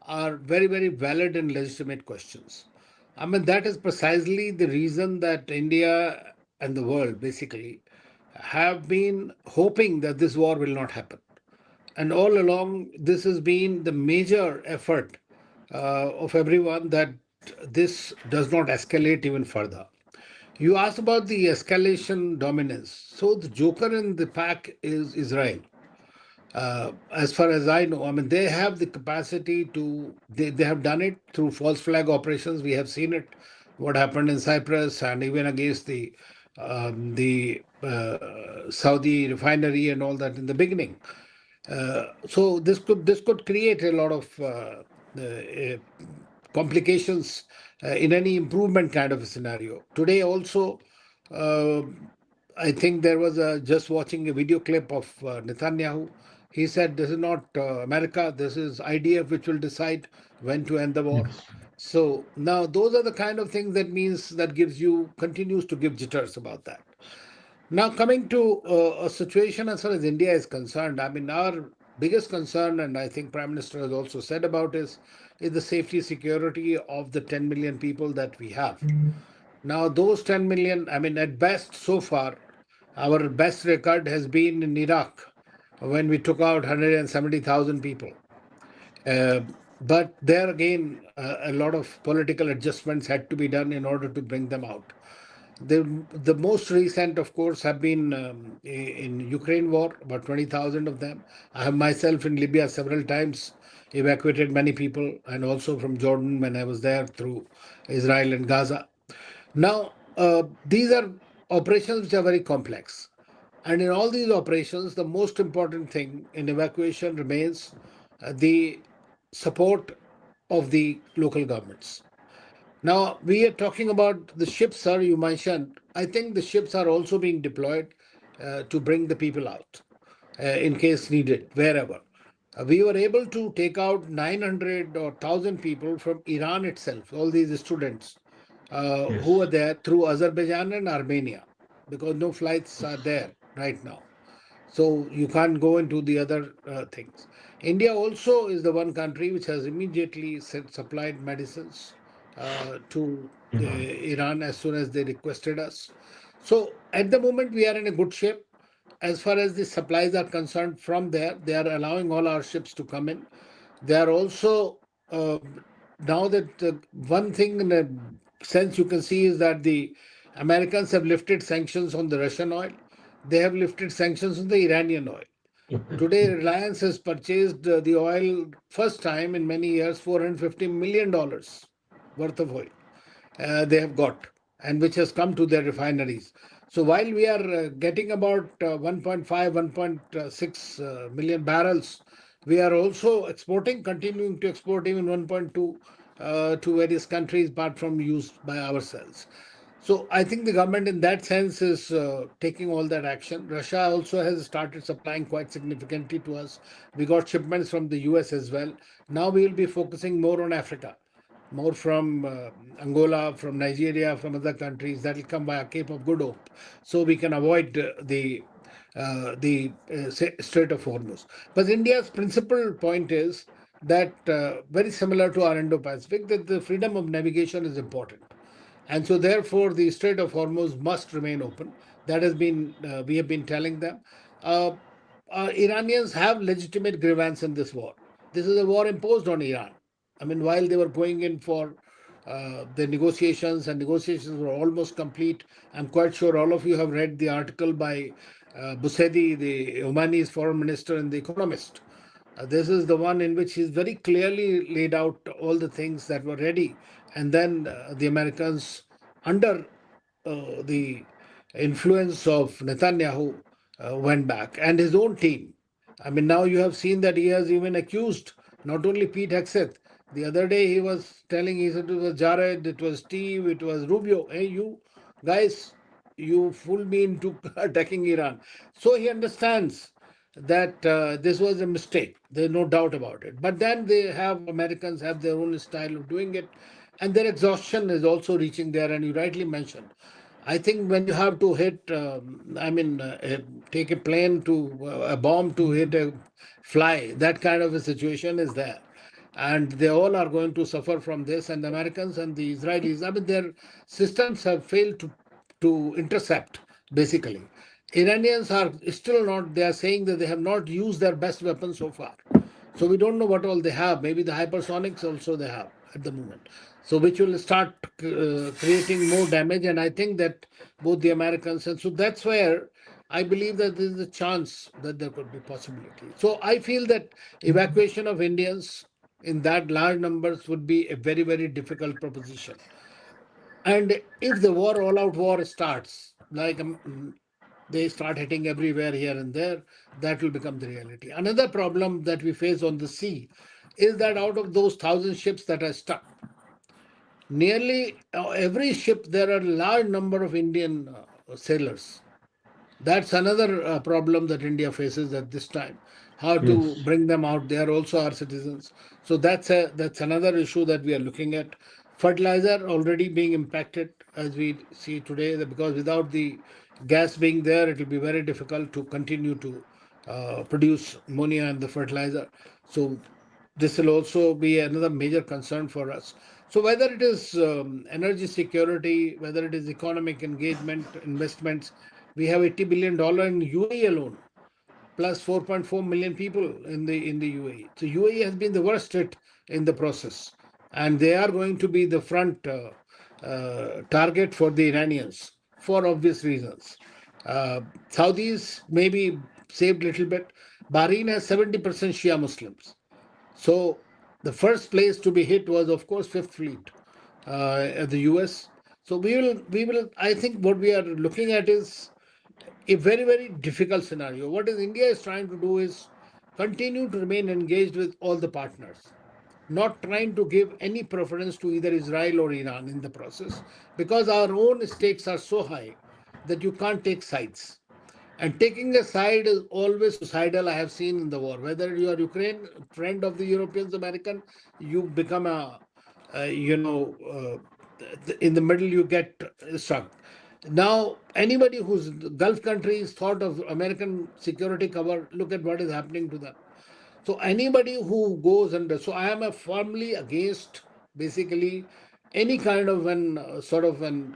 Speaker 2: are very, very valid and legitimate questions. I mean, that is precisely the reason that India and the world basically have been hoping that this war will not happen. And all along, this has been the major effort of everyone that this does not escalate even further. You asked about the escalation dominance. So the joker in the pack is Israel. As far as I know, I mean, they have the capacity to, they have done it through false flag operations. We have seen it, what happened in Cyprus and even against the Saudi refinery and all that in the beginning. So this could create a lot of complications in any improvement kind of a scenario. Today also, uh, I think there was just watching a video clip of Netanyahu. He said, "This is not America. This is IDF which will decide when to end the war."
Speaker 4: Yes.
Speaker 2: So now those are the kind of things that means that continues to give jitters about that. Now, coming to a situation as far as India is concerned, I mean, our biggest concern, and I think Prime Minister has also said about is the safety security of the 10 million people that we have. Now, those 10 million, I mean, at best so far, our best record has been in Iraq when we took out 170,000 people. Uh, but there again, a lot of political adjustments had to be done in order to bring them out. The most recent, of course, have been in Ukraine war, about 20,000 of them. I have myself in Libya several times evacuated many people, and also from Jordan when I was there through Israel and Gaza. Now, these are operations which are very complex. And in all these operations, the most important thing in evacuation remains the support of the local governments. Now, we are talking about the ships, sir, you mentioned. I think the ships are also being deployed to bring the people out in case needed, wherever. We were able to take out 900 or 1,000 people from Iran itself, all these students who were
Speaker 4: Yes.
Speaker 2: there through Azerbaijan and Armenia, because no flights are there right now. So you can't go into the other things. India also is the one country which has immediately supplied medicines to
Speaker 4: Iran.
Speaker 2: Iran as soon as they requested us. So at the moment we are in a good shape. As far as the supplies are concerned, from there they are allowing all our ships to come in. They are also now that one thing sense you can see is that the Americans have lifted sanctions on the Russian oil. They have lifted sanctions on the Iranian oil. Today, Reliance has purchased the oil first time in many years, $450 million worth of oil they have got, and which has come to their refineries. So while we are getting about 1.5, 1.6 million barrels, we are also exporting, continuing to export even 1.2 to various countries apart from used by ourselves. So I think the government, in that sense, is taking all that action. Russia also has started supplying quite significantly to us. We got shipments from the US as well. Now we will be focusing more on Africa, more from Angola, from Nigeria, from other countries that will come via Cape of Good Hope, so we can avoid the Strait of Hormuz. But India's principal point is that very similar to our Indo-Pacific, that the freedom of navigation is important. And so, therefore, the Strait of Hormuz must remain open. That has been, we have been telling them. Uh, Iranians have legitimate grievance in this war. This is a war imposed on Iran. I mean, while they were going in for the negotiations, and negotiations were almost complete, I'm quite sure all of you have read the article by Busedi, the Omani's foreign minister, in The Economist. This is the one in which he's very clearly laid out all the things that were ready. And then the Americans, under the influence of Netanyahu, went back, and his own team. I mean, now you have seen that he has even accused not only Pete Hegseth. The other day he was telling, he said it was Jared, it was Steve, it was Rubio. Hey, you guys, you fooled me into attacking Iran. So he understands that this was a mistake. There's no doubt about it. But then Americans have their own style of doing it, and their exhaustion is also reaching there. And you rightly mentioned, I think when you have to hit, take a plane to a bomb to hit a fly, that kind of a situation is there. And they all are going to suffer from this. And the Americans and the Israelis, I mean, their systems have failed to intercept, basically. Iranians are still not, they are saying that they have not used their best weapons so far. So we don't know what all they have. Maybe the hypersonics also they have at the moment. So which will start creating more damage. And I think that both the Americans, and so that's where I believe that there is a chance that there could be possibility. So I feel that evacuation of Indians in that large numbers would be a very, very difficult proposition. And if the war, all out war starts, like they start hitting everywhere here and there, that will become the reality. Another problem that we face on the sea is that out of those 1,000 ships that are stuck, nearly every ship, there are a large number of Indian sailors. That's another problem that India faces at this time. How to
Speaker 4: Yes.
Speaker 2: bring them out? They are also our citizens. So that's another issue that we are looking at. Fertilizer already being impacted as we see today, because without the gas being there, it will be very difficult to continue to produce ammonia and the fertilizer. So this will also be another major concern for us. So whether it is energy security, whether it is economic engagement, investments, we have $80 billion in UAE alone, plus 4.4 million people in the UAE. So UAE has been the worst hit in the process, and they are going to be the front target for the Iranians for obvious reasons. Saudis maybe saved a little bit. Bahrain has 70% Shia Muslims. So the first place to be hit was, of course, Fifth Fleet at the US. So we will. I think what we are looking at is a very, very difficult scenario. What is India is trying to do is continue to remain engaged with all the partners, not trying to give any preference to either Israel or Iran in the process, because our own stakes are so high that you can't take sides. And taking a side is always suicidal, I have seen in the war. Whether you are Ukraine, friend of the Europeans, American, you become in the middle, you get stuck. Now, anybody who's Gulf countries thought of American security cover, look at what is happening to them. So anybody who goes under, so I am a firmly against basically any kind of when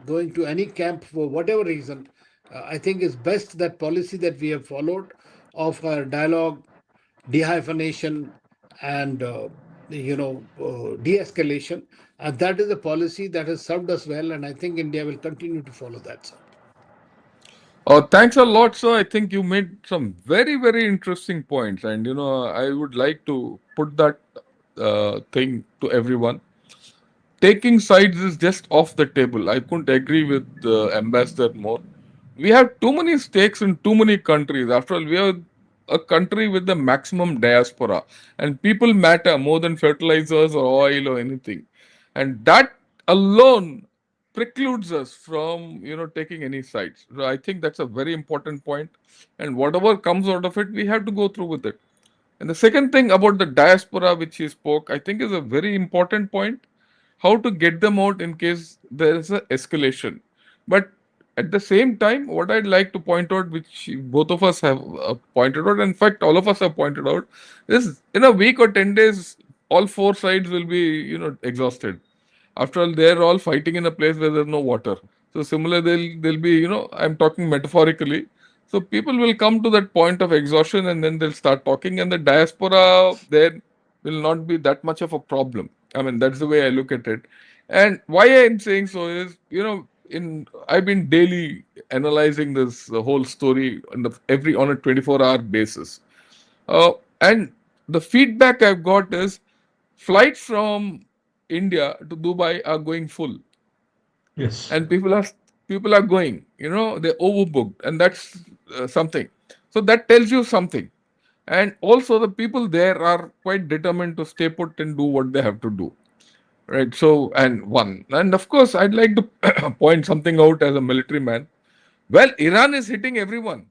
Speaker 2: going to any camp for whatever reason. I think it's best that policy that we have followed of dialogue, dehyphenation, and de-escalation. And that is a policy that has served us well, and I think India will continue to follow that, sir.
Speaker 1: Thanks a lot, sir. I think you made some very, very interesting points, and I would like to put that thing to everyone. Taking sides is just off the table. I couldn't agree with Ambassador more. We have too many stakes in too many countries. After all, we are a country with the maximum diaspora, and people matter more than fertilizers or oil or anything. And that alone precludes us from taking any sides. So I think that's a very important point, and whatever comes out of it, we have to go through with it. And the second thing about the diaspora, which he spoke, I think is a very important point. How to get them out in case there is a escalation. But at the same time, what I'd like to point out, which both of us have pointed out, in fact, all of us have pointed out, is in a week or 10 days, all four sides will be exhausted. After all, they're all fighting in a place where there's no water. So similar, they'll be, I'm talking metaphorically. So people will come to that point of exhaustion, and then they'll start talking, and the diaspora there will not be that much of a problem. I mean, that's the way I look at it. And why I'm saying so is, in I've been daily analyzing this whole story on a 24-hour basis. And the feedback I've got is flights from India to Dubai are going full,
Speaker 4: Yes.
Speaker 1: and people are going. They're overbooked, and that's something. So that tells you something. And also, the people there are quite determined to stay put and do what they have to do. Right. So, and of course, I'd like to point something out as a military man. Well, Iran is hitting everyone.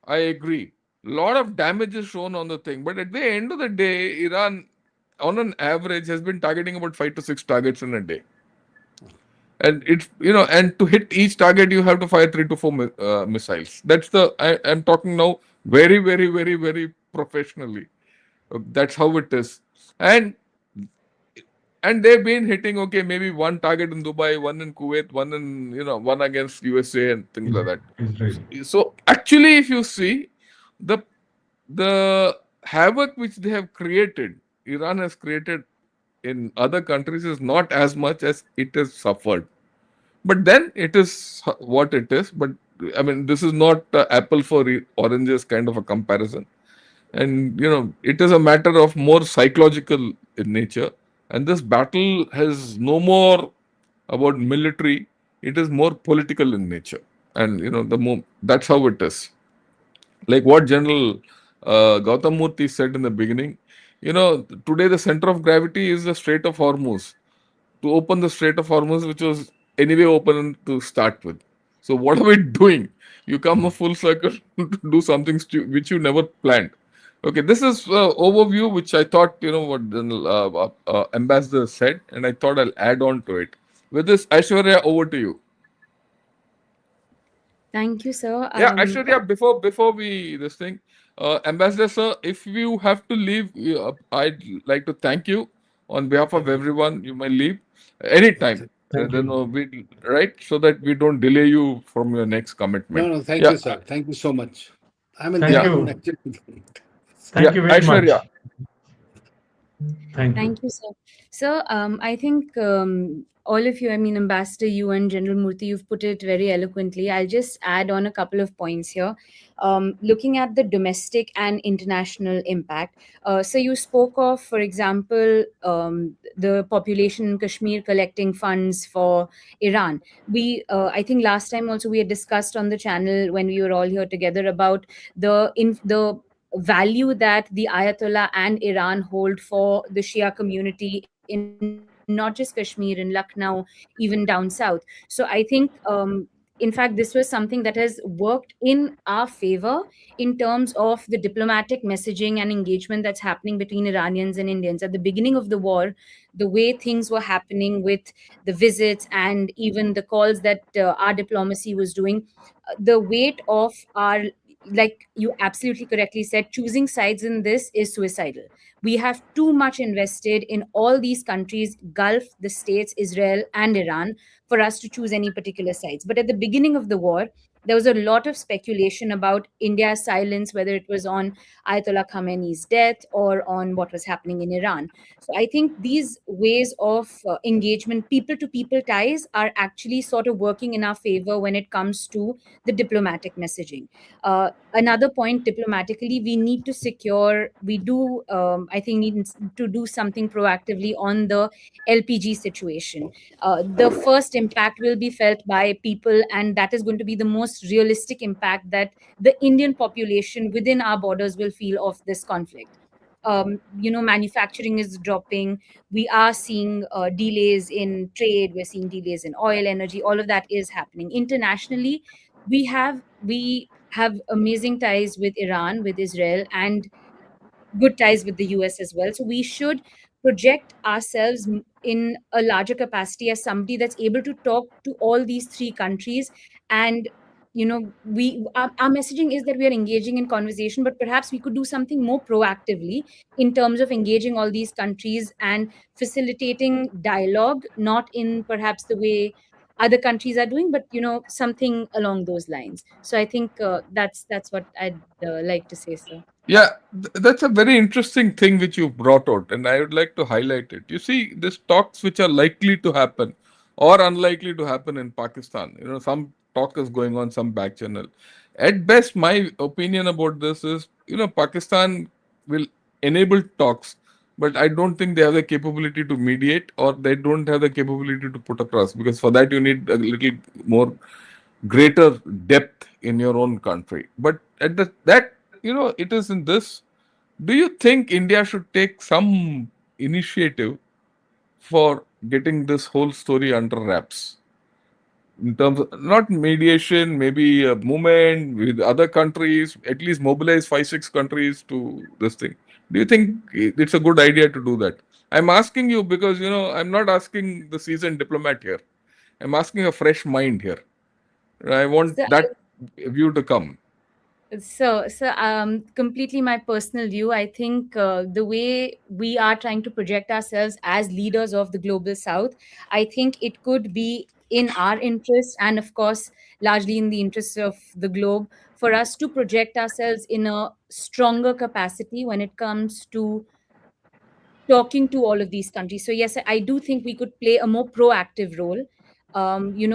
Speaker 1: I agree. A lot of damage is shown on the thing, but at the end of the day, Iran, on an average, has been targeting about 5 to 6 targets in a day. And and to hit each target, you have to fire 3 to 4 missiles. I'm talking now very, very, very, very professionally. That's how it is. And they've been hitting, okay, maybe one target in Dubai, one in Kuwait, one against USA and things like that.
Speaker 4: Israel.
Speaker 1: So actually, if you see the the havoc which they have created, Iran has created in other countries is not as much as it has suffered. But then it is what it is. But I mean, this is not apple for oranges kind of a comparison. And it is a matter of more psychological in nature. And this battle has no more about military; it is more political in nature. And that's how it is. Like what General Gautam Moorthy said in the beginning, today the center of gravity is the Strait of Hormuz. To open the Strait of Hormuz, which was anyway open to start with. So what are we doing? You come a full circle to do something which you never planned. Okay, this is overview which I thought what the ambassador said, and I thought I'll add on to it. With this, Aishwarya, over to you.
Speaker 3: Thank you, sir.
Speaker 1: Yeah, Aishwarya, before we this thing, Ambassador sir, if you have to leave, I'd like to thank you on behalf of
Speaker 2: Thank you.
Speaker 1: everyone. You may leave anytime.
Speaker 4: Thank
Speaker 1: Then
Speaker 4: you.
Speaker 1: we right so that we don't delay you from your next
Speaker 2: No,
Speaker 1: commitment.
Speaker 2: no, thank
Speaker 1: Yeah,
Speaker 2: you, sir. Thank you so much. I'm in
Speaker 4: Thank
Speaker 1: yeah,
Speaker 2: Dehradun,
Speaker 4: you.
Speaker 2: actually.
Speaker 4: Thank
Speaker 1: yeah,
Speaker 4: you very
Speaker 1: Aishwarya.
Speaker 4: much. Thank you.
Speaker 3: Thank you, sir. So, I think all of you, I mean, Ambassador, you and General Murthy, you've put it very eloquently. I'll just add on a couple of points here. Looking at the domestic and international impact. So, you spoke of, for example, the population in Kashmir collecting funds for Iran. I think last time also we had discussed on the channel when we were all here together about the value that the Ayatollah and Iran hold for the Shia community in not just Kashmir, in Lucknow, even down south. So I think, in fact, this was something that has worked in our favor in terms of the diplomatic messaging and engagement that's happening between Iranians and Indians. At the beginning of the war, the way things were happening with the visits and even the calls that our diplomacy was doing, the weight of our, like you absolutely correctly said, choosing sides in this is suicidal. We have too much invested in all these countries, Gulf, the States, Israel, and Iran, for us to choose any particular sides. But at the beginning of the war, there was a lot of speculation about India's silence, whether it was on Ayatollah Khamenei's death or on what was happening in Iran. So I think these ways of engagement, people to people ties, are actually sort of working in our favor when it comes to the diplomatic messaging. Another point, diplomatically, we need to secure, we do, I think, need to do something proactively on the LPG situation. The first impact will be felt by people, and that is going to be the most realistic impact that the Indian population within our borders will feel of this conflict. Manufacturing is dropping. We are seeing delays in trade. We're seeing delays in oil, energy. All of that is happening internationally. We have amazing ties with Iran, with Israel, and good ties with the US as well. So we should project ourselves in a larger capacity as somebody that's able to talk to all these three countries. And our messaging is that we are engaging in conversation, but perhaps we could do something more proactively in terms of engaging all these countries and facilitating dialogue, not in perhaps the way other countries are doing, but something along those lines. So I think that's what I'd like to say, sir.
Speaker 1: Yeah, that's a very interesting thing which you brought out, and I would like to highlight it. You see, these talks which are likely to happen or unlikely to happen in Pakistan. Some talk is going on, some back channel. At best, my opinion about this is, Pakistan will enable talks, but I don't think they have the capability to mediate, or they don't have the capability to put across, because for that you need a little more greater depth in your own country. But at that, it is in this. Do you think India should take some initiative for getting this whole story under wraps? In terms of not mediation, maybe a movement with other countries, at least mobilize 5, 6 countries to this thing. Do you think it's a good idea to do that? I'm asking you because, I'm not asking the seasoned diplomat here. I'm asking a fresh mind here. I want
Speaker 3: So
Speaker 1: that view to come.
Speaker 3: Completely my personal view. I think the way we are trying to project ourselves as leaders of the global South, I think it could be in our interest, and of course, largely in the interests of the globe, for us to project ourselves in a stronger capacity when it comes to talking to all of these countries. So yes, I do think we could play a more proactive role.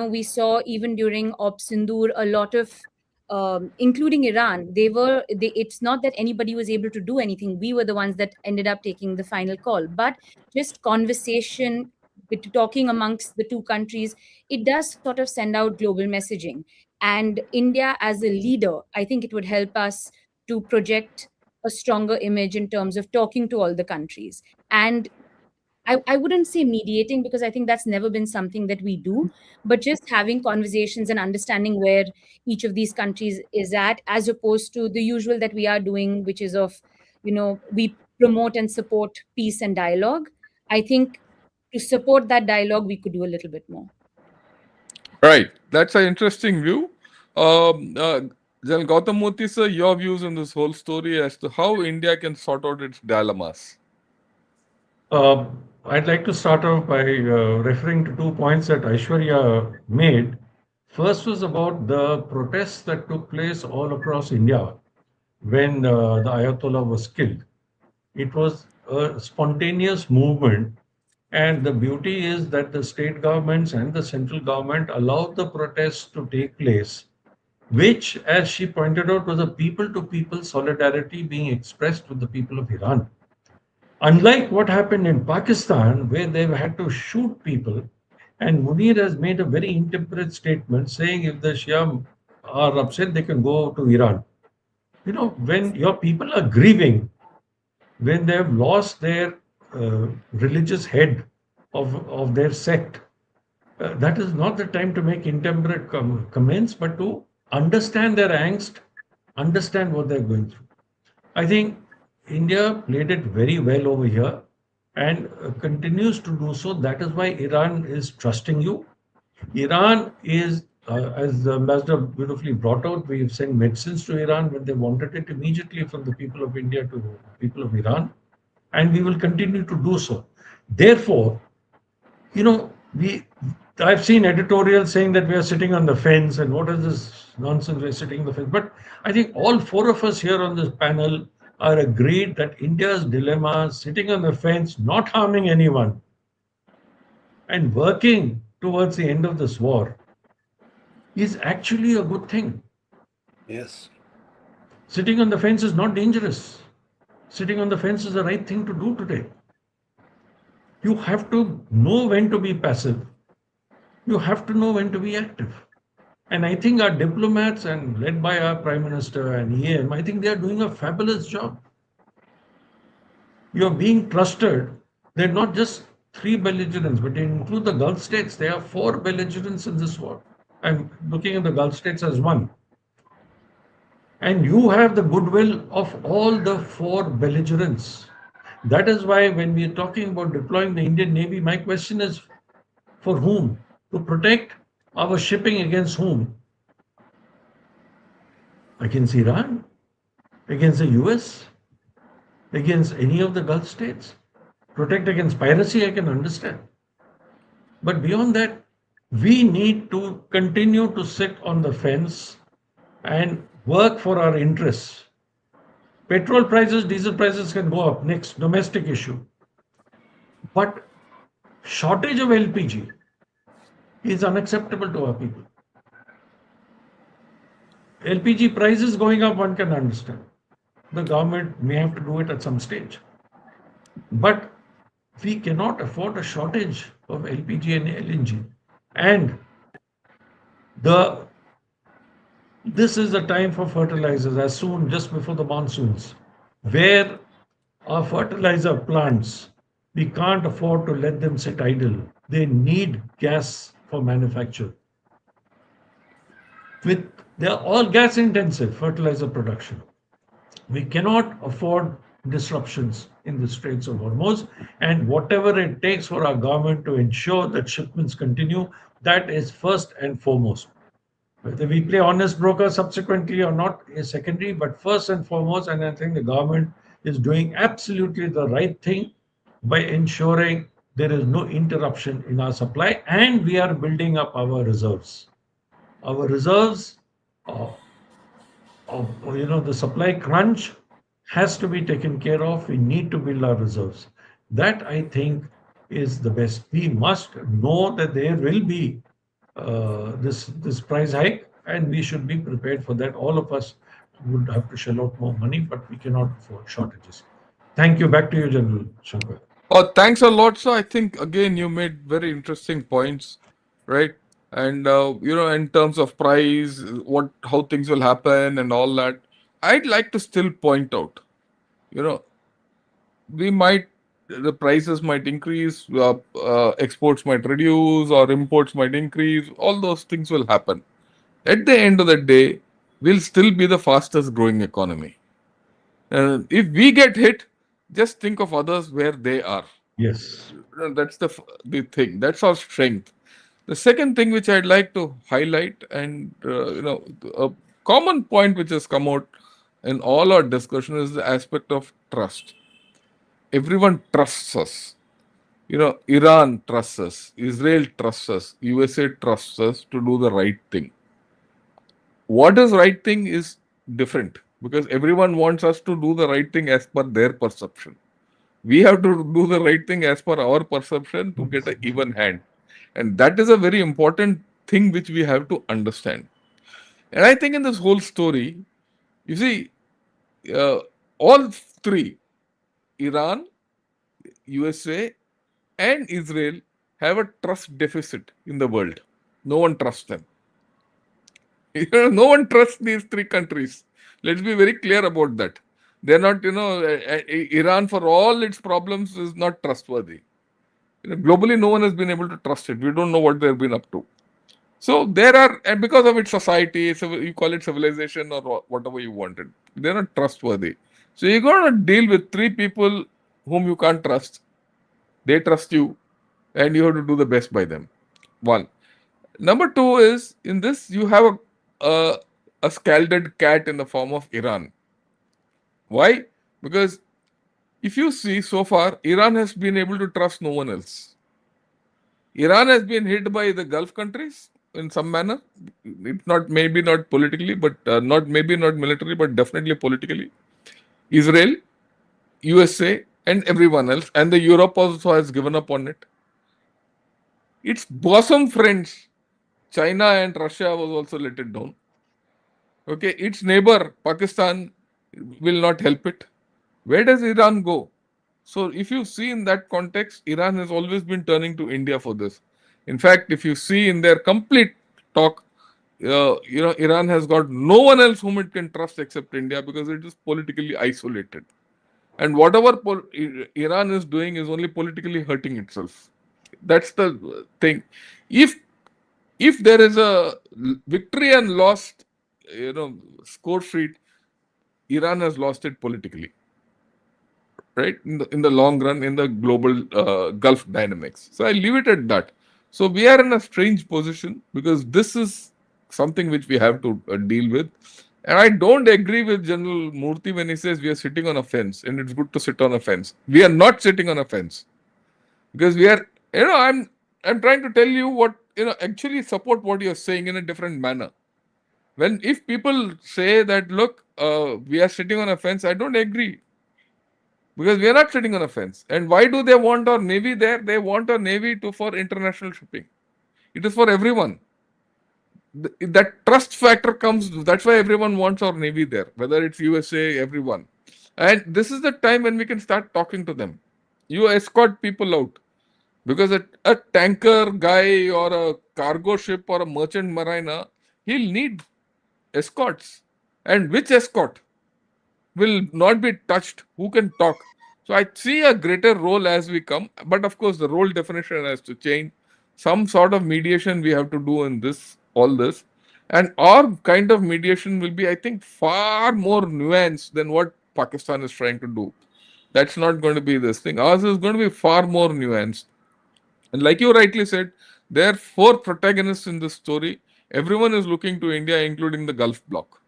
Speaker 3: We saw even during Op Sindoor a lot of, including Iran, it's not that anybody was able to do anything. We were the ones that ended up taking the final call. But just conversation, talking amongst the two countries, it does sort of send out global messaging. And India as a leader, I think it would help us to project a stronger image in terms of talking to all the countries. And I wouldn't say mediating, because I think that's never been something that we do, but just having conversations and understanding where each of these countries is at, as opposed to the usual that we are doing, which is of, we promote and support peace and dialogue. I think to support that dialogue, we could do a little bit more.
Speaker 1: Right. That's an interesting view. Um, uh, Gen Gautam Moorthy, sir, your views on this whole story as to how India can sort out its dilemmas.
Speaker 4: I'd like to start off by referring to 2 points that Aishwarya made. First was about the protests that took place all across India when the Ayatollah was killed. It was a spontaneous movement, and the beauty is that the state governments and the central government allowed the protests to take place, which, as she pointed out, was a people to people solidarity being expressed with the people of Iran. Unlike what happened in Pakistan, where they've had to shoot people, and Munir has made a very intemperate statement saying if the Shia are upset, they can go to Iran. When your people are grieving, when they have lost their religious head of their sect, that is not the time to make intemperate comments, but to understand their angst, understand what they're going through. I think India played it very well over here and continues to do so. That is why Iran is trusting you. Iran is, as the ambassador beautifully brought out, we've sent medicines to Iran when they wanted it immediately from the people of India to the people of Iran, and we will continue to do so. Therefore, we I've seen editorials saying that we are sitting on the fence and what is this nonsense. We're sitting on the fence. But I think all four of us here on this panel are agreed that India's dilemma, sitting on the fence, not harming anyone, and working towards the end of this war, is actually a good thing.
Speaker 2: Yes.
Speaker 4: Sitting on the fence is not dangerous. Sitting on the fence is the right thing to do today. You have to know when to be passive. You have to know when to be active. And I think our diplomats, and led by our Prime Minister and EM, I think they are doing a fabulous job. You're being trusted. They're not just three belligerents, but they include the Gulf states. There are four belligerents in this war. I'm looking at the Gulf states as one. And you have the goodwill of all the four belligerents. That is why when we are talking about deploying the Indian Navy, my question is for whom? To protect our shipping against whom? Against Iran? Against the US? Against any of the Gulf states? Protect against piracy, I can understand. But beyond that, we need to continue to sit on the fence and work for our interests. Petrol prices, diesel prices can go up. Next, domestic issue. But shortage of LPG is unacceptable to our people. LPG prices going up, one can understand. The government may have to do it at some stage. But we cannot afford a shortage of LPG and LNG. And the this is the time for fertilizers as soon just before the monsoons, where our fertilizer plants, we can't afford to let them sit idle. They need gas for manufacture. With they are all gas intensive fertilizer production. We cannot afford disruptions in the Straits of Hormuz, and whatever it takes for our government to ensure that shipments continue, that is first and foremost. Whether we play honest broker subsequently or not is secondary, but first and foremost, and I think the government is doing absolutely the right thing by ensuring there is no interruption in our supply, and we are building up our reserves. Our reserves of, the supply crunch has to be taken care of. We need to build our reserves. That I think is the best. We must know that there will be this price hike, and we should be prepared for that. All of us would have to shell out more money, but we cannot afford shortages. Thank you. Back to you, General Shankar.
Speaker 1: Oh, thanks a lot. So I think again you made very interesting points, right? And in terms of price, how things will happen and all that. I'd like to still point out, you know, we might the prices might increase, exports might reduce, or imports might increase. All those things will happen. At the end of the day, we'll still be the fastest growing economy. If we get hit, just think of others where they are.
Speaker 4: Yes.
Speaker 1: That's the thing. That's our strength. The second thing which I'd like to highlight, and a common point which has come out in all our discussion is the aspect of trust. Everyone trusts us. Iran trusts us, Israel trusts us, USA trusts us to do the right thing. What is right thing is different because everyone wants us to do the right thing as per their perception. We have to do the right thing as per our perception to get an even hand. And that is a very important thing which we have to understand. And I think in this whole story, you see, uh, all three, Iran, USA, and Israel, have a trust deficit in the world. No one trusts them. No one trusts these three countries. Let's be very clear about that. They're not, Iran, for all its problems, is not trustworthy. Globally, no one has been able to trust it. We don't know what they've been up to. So there are, and because of its society, you call it civilization or whatever you wanted, they're not trustworthy. So you're going to deal with three people whom you can't trust. They trust you, and you have to do the best by them. One. Number two is in this you have a, a scalded cat in the form of Iran. Why? Because if you see so far, Iran has been able to trust no one else. Iran has been hit by the Gulf countries, in some manner. It's not maybe not politically, but not maybe not militarily, but definitely politically. Israel, USA, and everyone else, and the Europe also has given up on it. Its bosom friends, China and Russia, was also let it down. Okay, its neighbor Pakistan will not help it. Where does Iran go? So, if you see in that context, Iran has always been turning to India for this. In fact, if you see in their complete talk, Iran has got no one else whom it can trust except India because it is politically isolated. And whatever Iran is doing is only politically hurting itself. That's the thing. If if there is a victory and lost, score sheet, Iran has lost it politically, right? In the long run, in the global Gulf dynamics. So I leave it at that. So we are in a strange position because this is something which we have to deal with. And I don't agree with General Moorthy when he says we are sitting on a fence and it's good to sit on a fence. We are not sitting on a fence because we are, I'm trying to tell you what, actually support what you're saying in a different manner. When if people say that, look, we are sitting on a fence, I don't agree because we are not sitting on a fence. And why do they want our navy there? They want our navy to for international shipping. It is for everyone. That trust factor comes. That's why everyone wants our navy there, whether it's USA, everyone. And this is the time when we can start talking to them. You escort people out because a tanker guy or a cargo ship or a merchant mariner, he'll need escorts. And which escort will not be touched? Who can talk? So I see a greater role as we come, but of course the role definition has to change. Some sort of mediation we have to do in this, all this, and our kind of mediation will be, I think, far more nuanced than what Pakistan is trying to do. That's not going to be this thing. Ours is going to be far more nuanced. And like you rightly said, there are four protagonists in this story. Everyone is looking to India, including the Gulf bloc.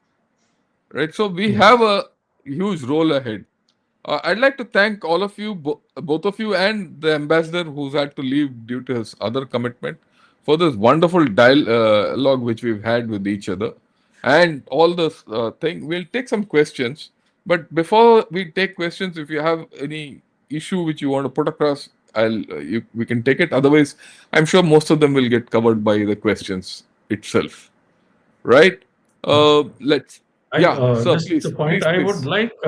Speaker 1: Right? So we have
Speaker 4: Yes.
Speaker 1: a huge role ahead. I'd like to thank all of you, both of you, and the ambassador who's had to leave due to his other commitment for this wonderful dialogue which we've had with each other and all this thing. We'll take some questions, but before we take questions, if you have any issue which you want to put across, we can take it. Otherwise, I'm sure most of them will get covered by the questions itself. Right? Let's. Yeah, sir.
Speaker 4: Just the
Speaker 1: Please,
Speaker 4: point,
Speaker 1: please,
Speaker 4: I would
Speaker 1: please.
Speaker 4: like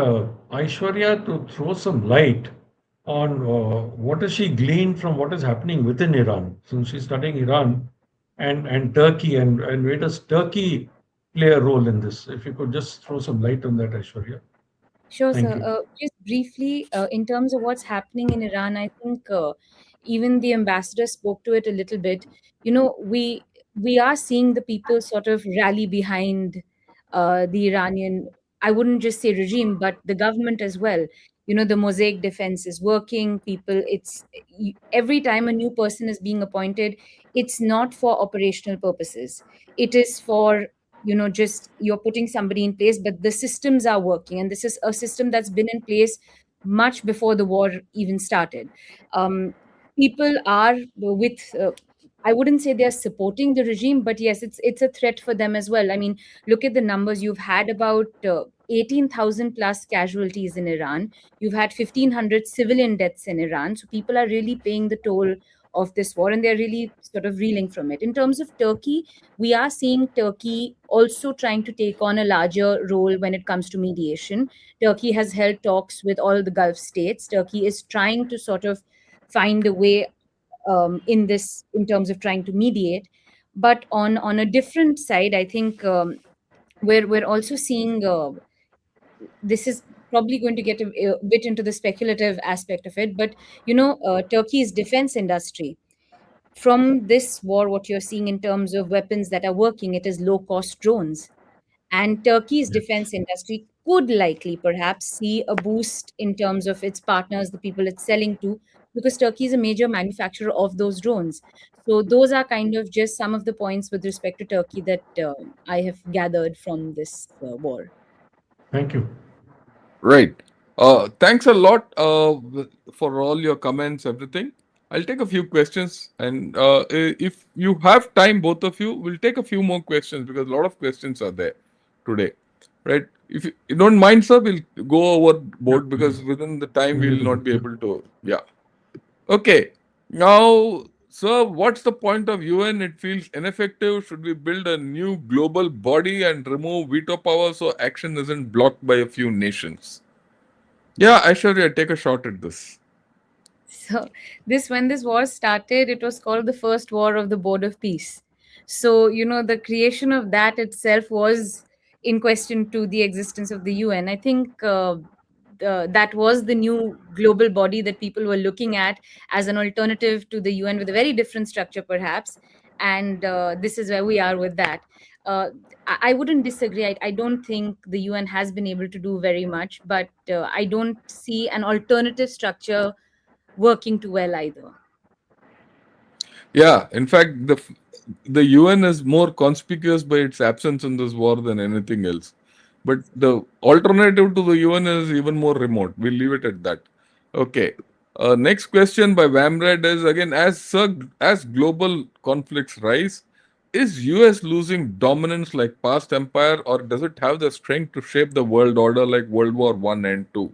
Speaker 4: Aishwarya to throw some light on what has she gleaned from what is happening within Iran, since she's studying Iran and Turkey, and where does Turkey play a role in this? If you could just throw some light on that, Aishwarya.
Speaker 3: Sure,
Speaker 4: Thank
Speaker 3: sir.
Speaker 4: you.
Speaker 3: Just briefly, in terms of what's happening in Iran, I think even the ambassador spoke to it a little bit. We are seeing the people sort of rally behind the Iranian. I wouldn't just say regime, but the government as well. The mosaic defense is working. Every time a new person is being appointed, it's not for operational purposes. It is for just you're putting somebody in place, but the systems are working, and this is a system that's been in place much before the war even started. People are with I wouldn't say they're supporting the regime, but yes, it's a threat for them as well. I mean, look at the numbers. You've had about 18,000 plus casualties in Iran. You've had 1,500 civilian deaths in Iran. So people are really paying the toll of this war, and they're really sort of reeling from it. In terms of Turkey, we are seeing Turkey also trying to take on a larger role when it comes to mediation. Turkey has held talks with all the Gulf states. Turkey is trying to sort of find a way in terms of trying to mediate. But on a different side, I think we're also seeing this is probably going to get a bit into the speculative aspect of it. But Turkey's defense industry, from this war, what you're seeing in terms of weapons that are working, it is low cost drones. And Turkey's defense
Speaker 4: Yes.
Speaker 3: industry could likely perhaps see a boost in terms of its partners, the people it's selling to, because Turkey is a major manufacturer of those drones. So those are kind of just some of the points with respect to Turkey that I have gathered from this war.
Speaker 4: Thank you.
Speaker 1: Right. Thanks a lot for all your comments, everything. I'll take a few questions, and if you have time, both of you, we'll take a few more questions because a lot of questions are there today, right? If you don't mind, sir, we'll go
Speaker 4: Yeah,
Speaker 1: overboard because within the time
Speaker 4: a
Speaker 1: we'll
Speaker 4: little
Speaker 1: not
Speaker 4: bit.
Speaker 1: be
Speaker 4: Yeah.
Speaker 1: able to. Yeah. Okay. Now, sir, what's the point of UN? It feels ineffective. Should we build a new global body and remove veto power so action isn't blocked by a few nations? Yeah, Aishwarya, take a shot at this.
Speaker 3: So this when this war started, it was called the first war of the Board of Peace. So the creation of that itself was in question to the existence of the UN. I think that was the new global body that people were looking at as an alternative to the UN with a very different structure, perhaps. And this is where we are with that. Uh, I wouldn't disagree. I don't think the UN has been able to do very much, but I don't see an alternative structure working too well either.
Speaker 1: Yeah, in fact, the UN is more conspicuous by its absence in this war than anything else. But the alternative to the UN is even more remote. We'll leave it at that. Okay. Next question by Vamred is again as global conflicts rise, is US losing dominance like past empire, or does it have the strength to shape the world order like World War One and Two?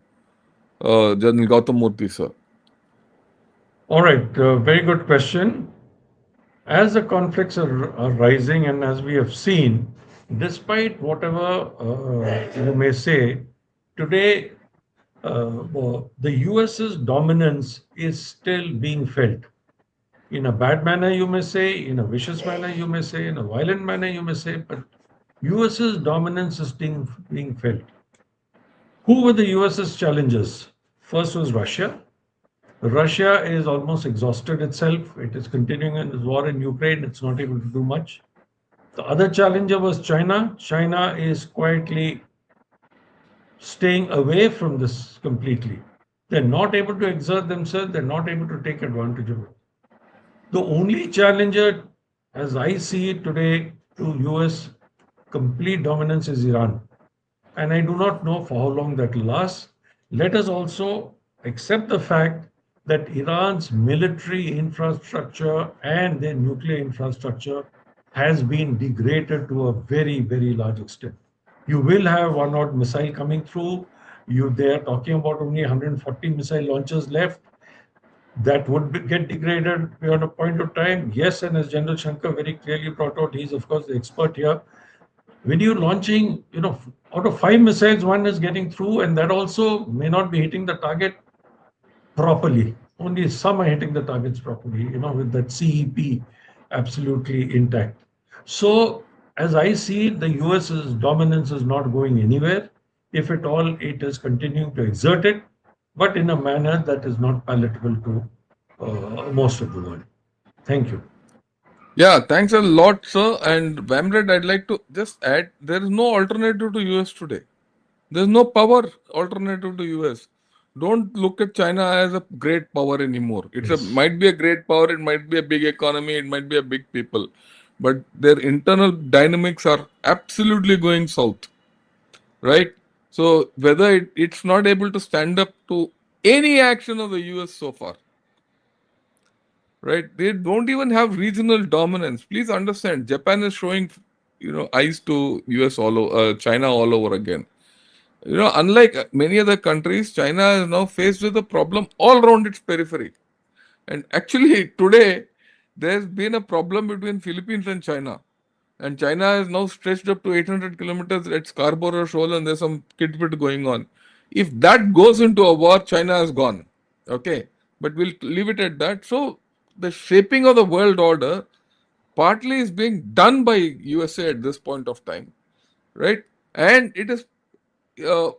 Speaker 1: General Gautam Moorthy, sir.
Speaker 4: All right, very good question. As the conflicts are rising, and as we have seen, despite whatever you may say, today the US's dominance is still being felt. In a bad manner, you may say, in a vicious manner, you may say, in a violent manner, you may say, but US's dominance is being felt. Who were the US's challengers? First was Russia. Russia is almost exhausted itself. It is continuing in this war in Ukraine. It's not able to do much. The other challenger was China. China is quietly staying away from this completely. They're not able to exert themselves, they're not able to take advantage of it. The only challenger, as I see it today, to US complete dominance is Iran. And I do not know for how long that will last. Let us also accept the fact that Iran's military infrastructure and their nuclear infrastructure has been degraded to a very, very large extent. You will have one odd missile coming through. They are talking about only 140 missile launchers left. That would get degraded beyond a point of time. Yes, and as General Shankar very clearly brought out, he's of course the expert here. When you're launching, out of 5 missiles, one is getting through, and that also may not be hitting the target properly. Only some are hitting the targets properly, with that CEP absolutely intact. So, as I see it, the US's dominance is not going anywhere. If at all, it is continuing to exert it, but in a manner that is not palatable to most of the world. Thank you.
Speaker 1: Yeah, thanks a lot, sir. And Vamred, I'd like to just add there is no alternative to US today. There's no power alternative to US. Don't look at China as a great power anymore. It's a
Speaker 4: Yes.
Speaker 1: might be a great power, it might be a big economy, it might be a big people. But their internal dynamics are absolutely going south, right? So whether it's not able to stand up to any action of the US so far, right? They don't even have regional dominance. Please understand, Japan is showing, eyes to US all over, China all over again. Unlike many other countries, China is now faced with a problem all around its periphery. And actually, today there's been a problem between Philippines and China. And China is now stretched up to 800 kilometers at Scarborough Shoal, and there's some kitbit going on. If that goes into a war, China is gone. Okay, but we'll leave it at that. So the shaping of the world order partly is being done by USA at this point of time, right? And it is, uh,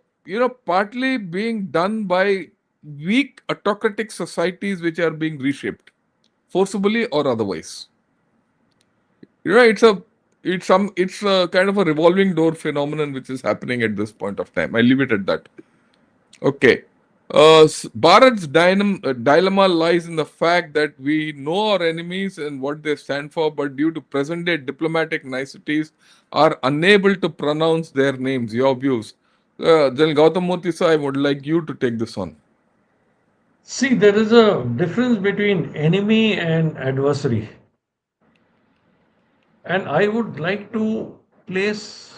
Speaker 1: partly being done by weak autocratic societies which are being reshaped, forcibly or otherwise. It's a kind of a revolving door phenomenon which is happening at this point of time. I leave it at that. Okay. Bharat's dilemma lies in the fact that we know our enemies and what they stand for, but due to present day diplomatic niceties, are unable to pronounce their names. Your views. Then Gautam Murthy sir, I would like you to take this on.
Speaker 4: See, there is a difference between enemy and adversary. And I would like to place,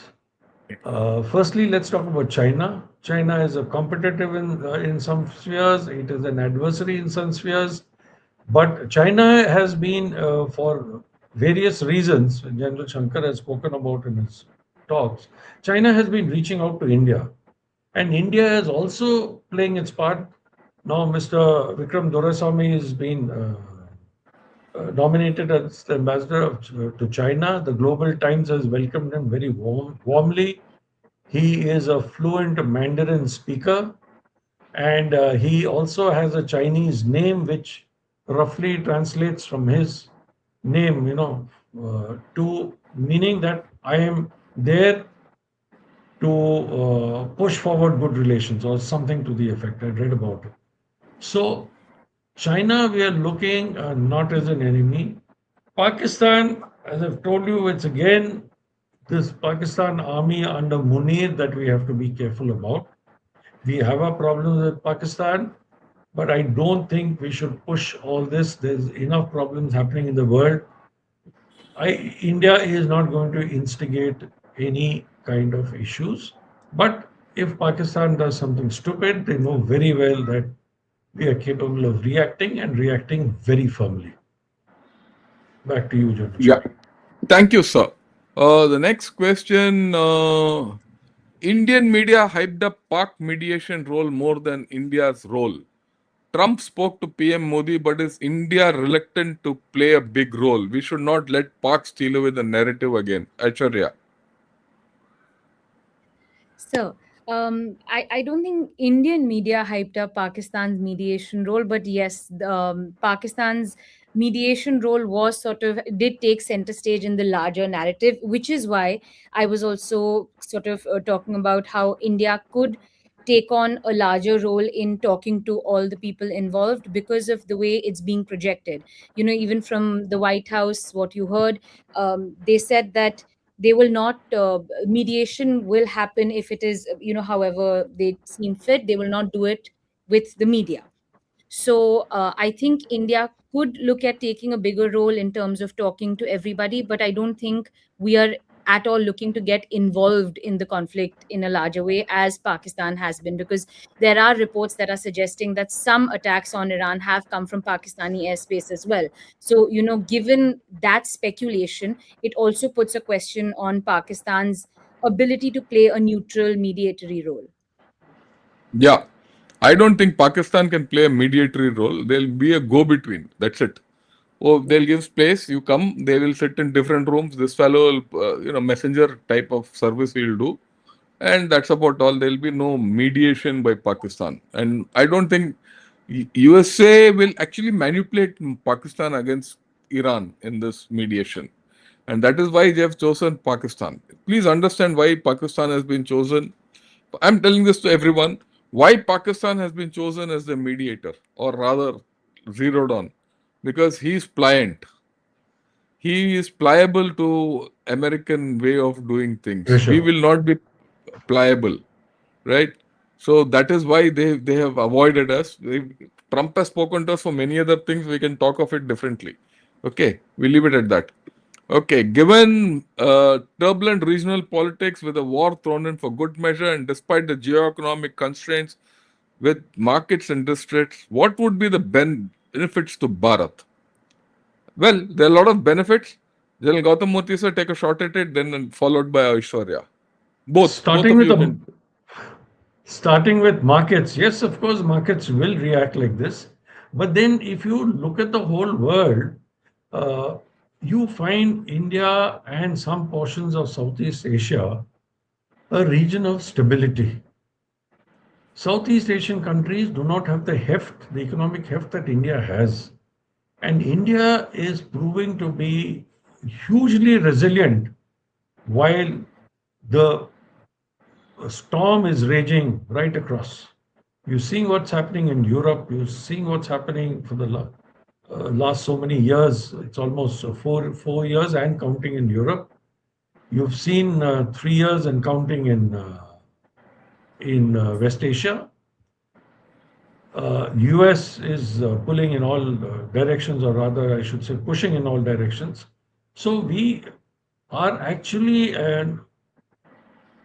Speaker 4: firstly, let's talk about China. China is a competitive in some spheres, it is an adversary in some spheres. But China has been, for various reasons, General Shankar has spoken about in his talks, China has been reaching out to India. And India is also playing its part. Now, Mr. Vikram Doraisamy has been nominated as the ambassador to China. The Global Times has welcomed him very warmly. He is a fluent Mandarin speaker, and he also has a Chinese name which roughly translates from his name, to meaning that I am there to push forward good relations or something to the effect. I read about it. So, China, we are looking not as an enemy. Pakistan, as I've told you, it's again this Pakistan army under Munir that we have to be careful about. We have our problems with Pakistan, but I don't think we should push all this. There's enough problems happening in the world. India is not going to instigate any kind of issues. But if Pakistan does something stupid, they know very well that we are capable of reacting and reacting very firmly. Back to you, General
Speaker 1: Yeah.
Speaker 4: Shankar.
Speaker 1: Thank you, sir. The next question, Indian media hyped up Pak mediation role more than India's role. Trump spoke to PM Modi, but is India reluctant to play a big role? We should not let Pak steal away the narrative again. Aishwarya.
Speaker 3: So, I don't think Indian media hyped up Pakistan's mediation role, but yes, Pakistan's mediation role was sort of did take center stage in the larger narrative, which is why I was also sort of talking about how India could take on a larger role in talking to all the people involved because of the way it's being projected. Even from the White House, what you heard, they said that they will not mediation will happen if it is, however they seem fit. They will not do it with the media. So I think India could look at taking a bigger role in terms of talking to everybody, but I don't think we are at all looking to get involved in the conflict in a larger way as Pakistan has been, because there are reports that are suggesting that some attacks on Iran have come from Pakistani airspace as well. So, given that speculation, it also puts a question on Pakistan's ability to play a neutral mediatory role.
Speaker 1: Yeah. I don't think Pakistan can play a mediatory role. There'll be a go between. That's it. Oh, they'll give space. You come. They will sit in different rooms. This fellow will, messenger type of service he'll do, and that's about all. There'll be no mediation by Pakistan, and I don't think USA will actually manipulate Pakistan against Iran in this mediation, and that is why they have chosen Pakistan. Please understand why Pakistan has been chosen. I'm telling this to everyone. Why Pakistan has been chosen as the mediator, or rather, zeroed on, because he's pliant. He is pliable to American way of doing things. We
Speaker 4: Pressure.
Speaker 1: will not be pliable, right? So that is why they have avoided us. Trump has spoken to us for many other things. We can talk of it differently. Okay, we leave it at that. Okay, given turbulent regional politics with a war thrown in for good measure, and despite the geoeconomic constraints with markets and districts, what would be the benefits to Bharat? Well, there are a lot of benefits. General Gautam Moorthy sir, take a shot at it, then followed by Aishwarya. Both
Speaker 4: Starting
Speaker 1: of
Speaker 4: with
Speaker 1: you
Speaker 4: the
Speaker 1: can.
Speaker 4: Starting with markets, yes, of course, markets will react like this. But then, if you look at the whole world, uh, you find India and some portions of Southeast Asia a region of stability. Southeast Asian countries do not have the heft, the economic heft that India has. And India is proving to be hugely resilient while the storm is raging right across. You're seeing what's happening in Europe. You're seeing what's happening for the last so many years. It's almost 4 years and counting in Europe. You've seen 3 years and counting in West Asia. US is pulling in all directions, or rather, I should say, pushing in all directions. So we are actually an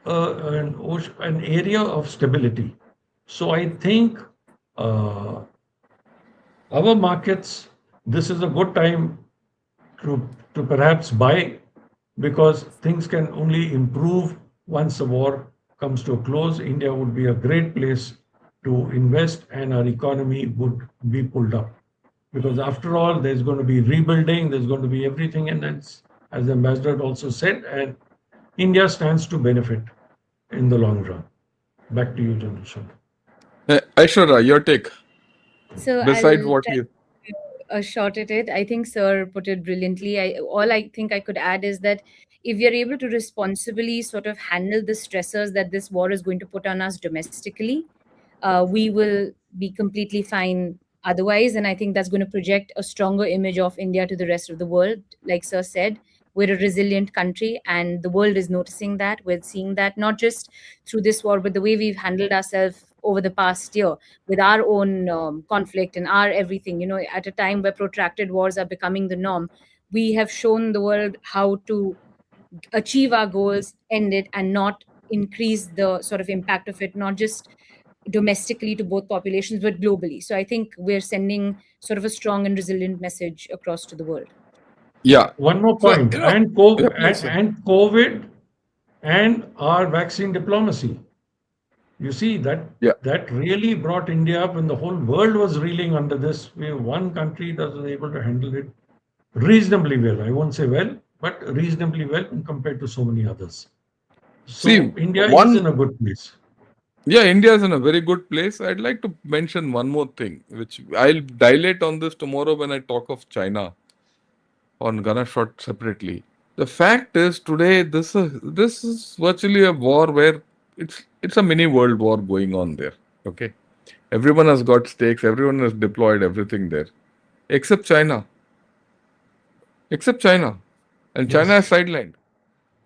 Speaker 4: area of stability. So I think uh, our markets, this is a good time to perhaps buy, because things can only improve once the war comes to a close. India would be a great place to invest, and our economy would be pulled up. Because after all, there's going to be rebuilding, there's going to be everything, and that's, as the ambassador also said, and India stands to benefit in the long run. Back to you, General Shah.
Speaker 1: Aishwarya, your take.
Speaker 3: So
Speaker 1: Besides
Speaker 3: I'll
Speaker 1: what
Speaker 3: try
Speaker 1: you.
Speaker 3: a shot at it. I think Sir put it brilliantly. All I think I could add is that if we are able to responsibly sort of handle the stressors that this war is going to put on us domestically, we will be completely fine otherwise. And I think that's going to project a stronger image of India to the rest of the world. Like Sir said, we're a resilient country, and the world is noticing that. We're seeing that not just through this war, but the way we've handled ourselves over the past year with our own conflict and our everything. At a time where protracted wars are becoming the norm, we have shown the world how to achieve our goals, end it, and not increase the sort of impact of it, not just domestically to both populations, but globally. So I think we're sending sort of a strong and resilient message across to the world.
Speaker 1: Yeah.
Speaker 4: One more
Speaker 1: So,
Speaker 4: point,
Speaker 1: yeah, please. Sir.
Speaker 4: and COVID and our vaccine diplomacy. You see that
Speaker 1: Yeah.
Speaker 4: that really brought India up when the whole world was reeling under this. One country that was able to handle it reasonably well. I won't say well, but reasonably well compared to so many others.
Speaker 1: See,
Speaker 4: So India is
Speaker 1: one.
Speaker 4: in a good place.
Speaker 1: Yeah, India is in a very good place. I'd like to mention one more thing, which I'll dilate on this tomorrow when I talk of China on Gana Shot separately. The fact is, today this is virtually a war where it's a mini world war going on there. Okay, everyone has got stakes. Everyone has deployed everything there, except China. Except China, and China is
Speaker 4: Yes.
Speaker 1: sidelined.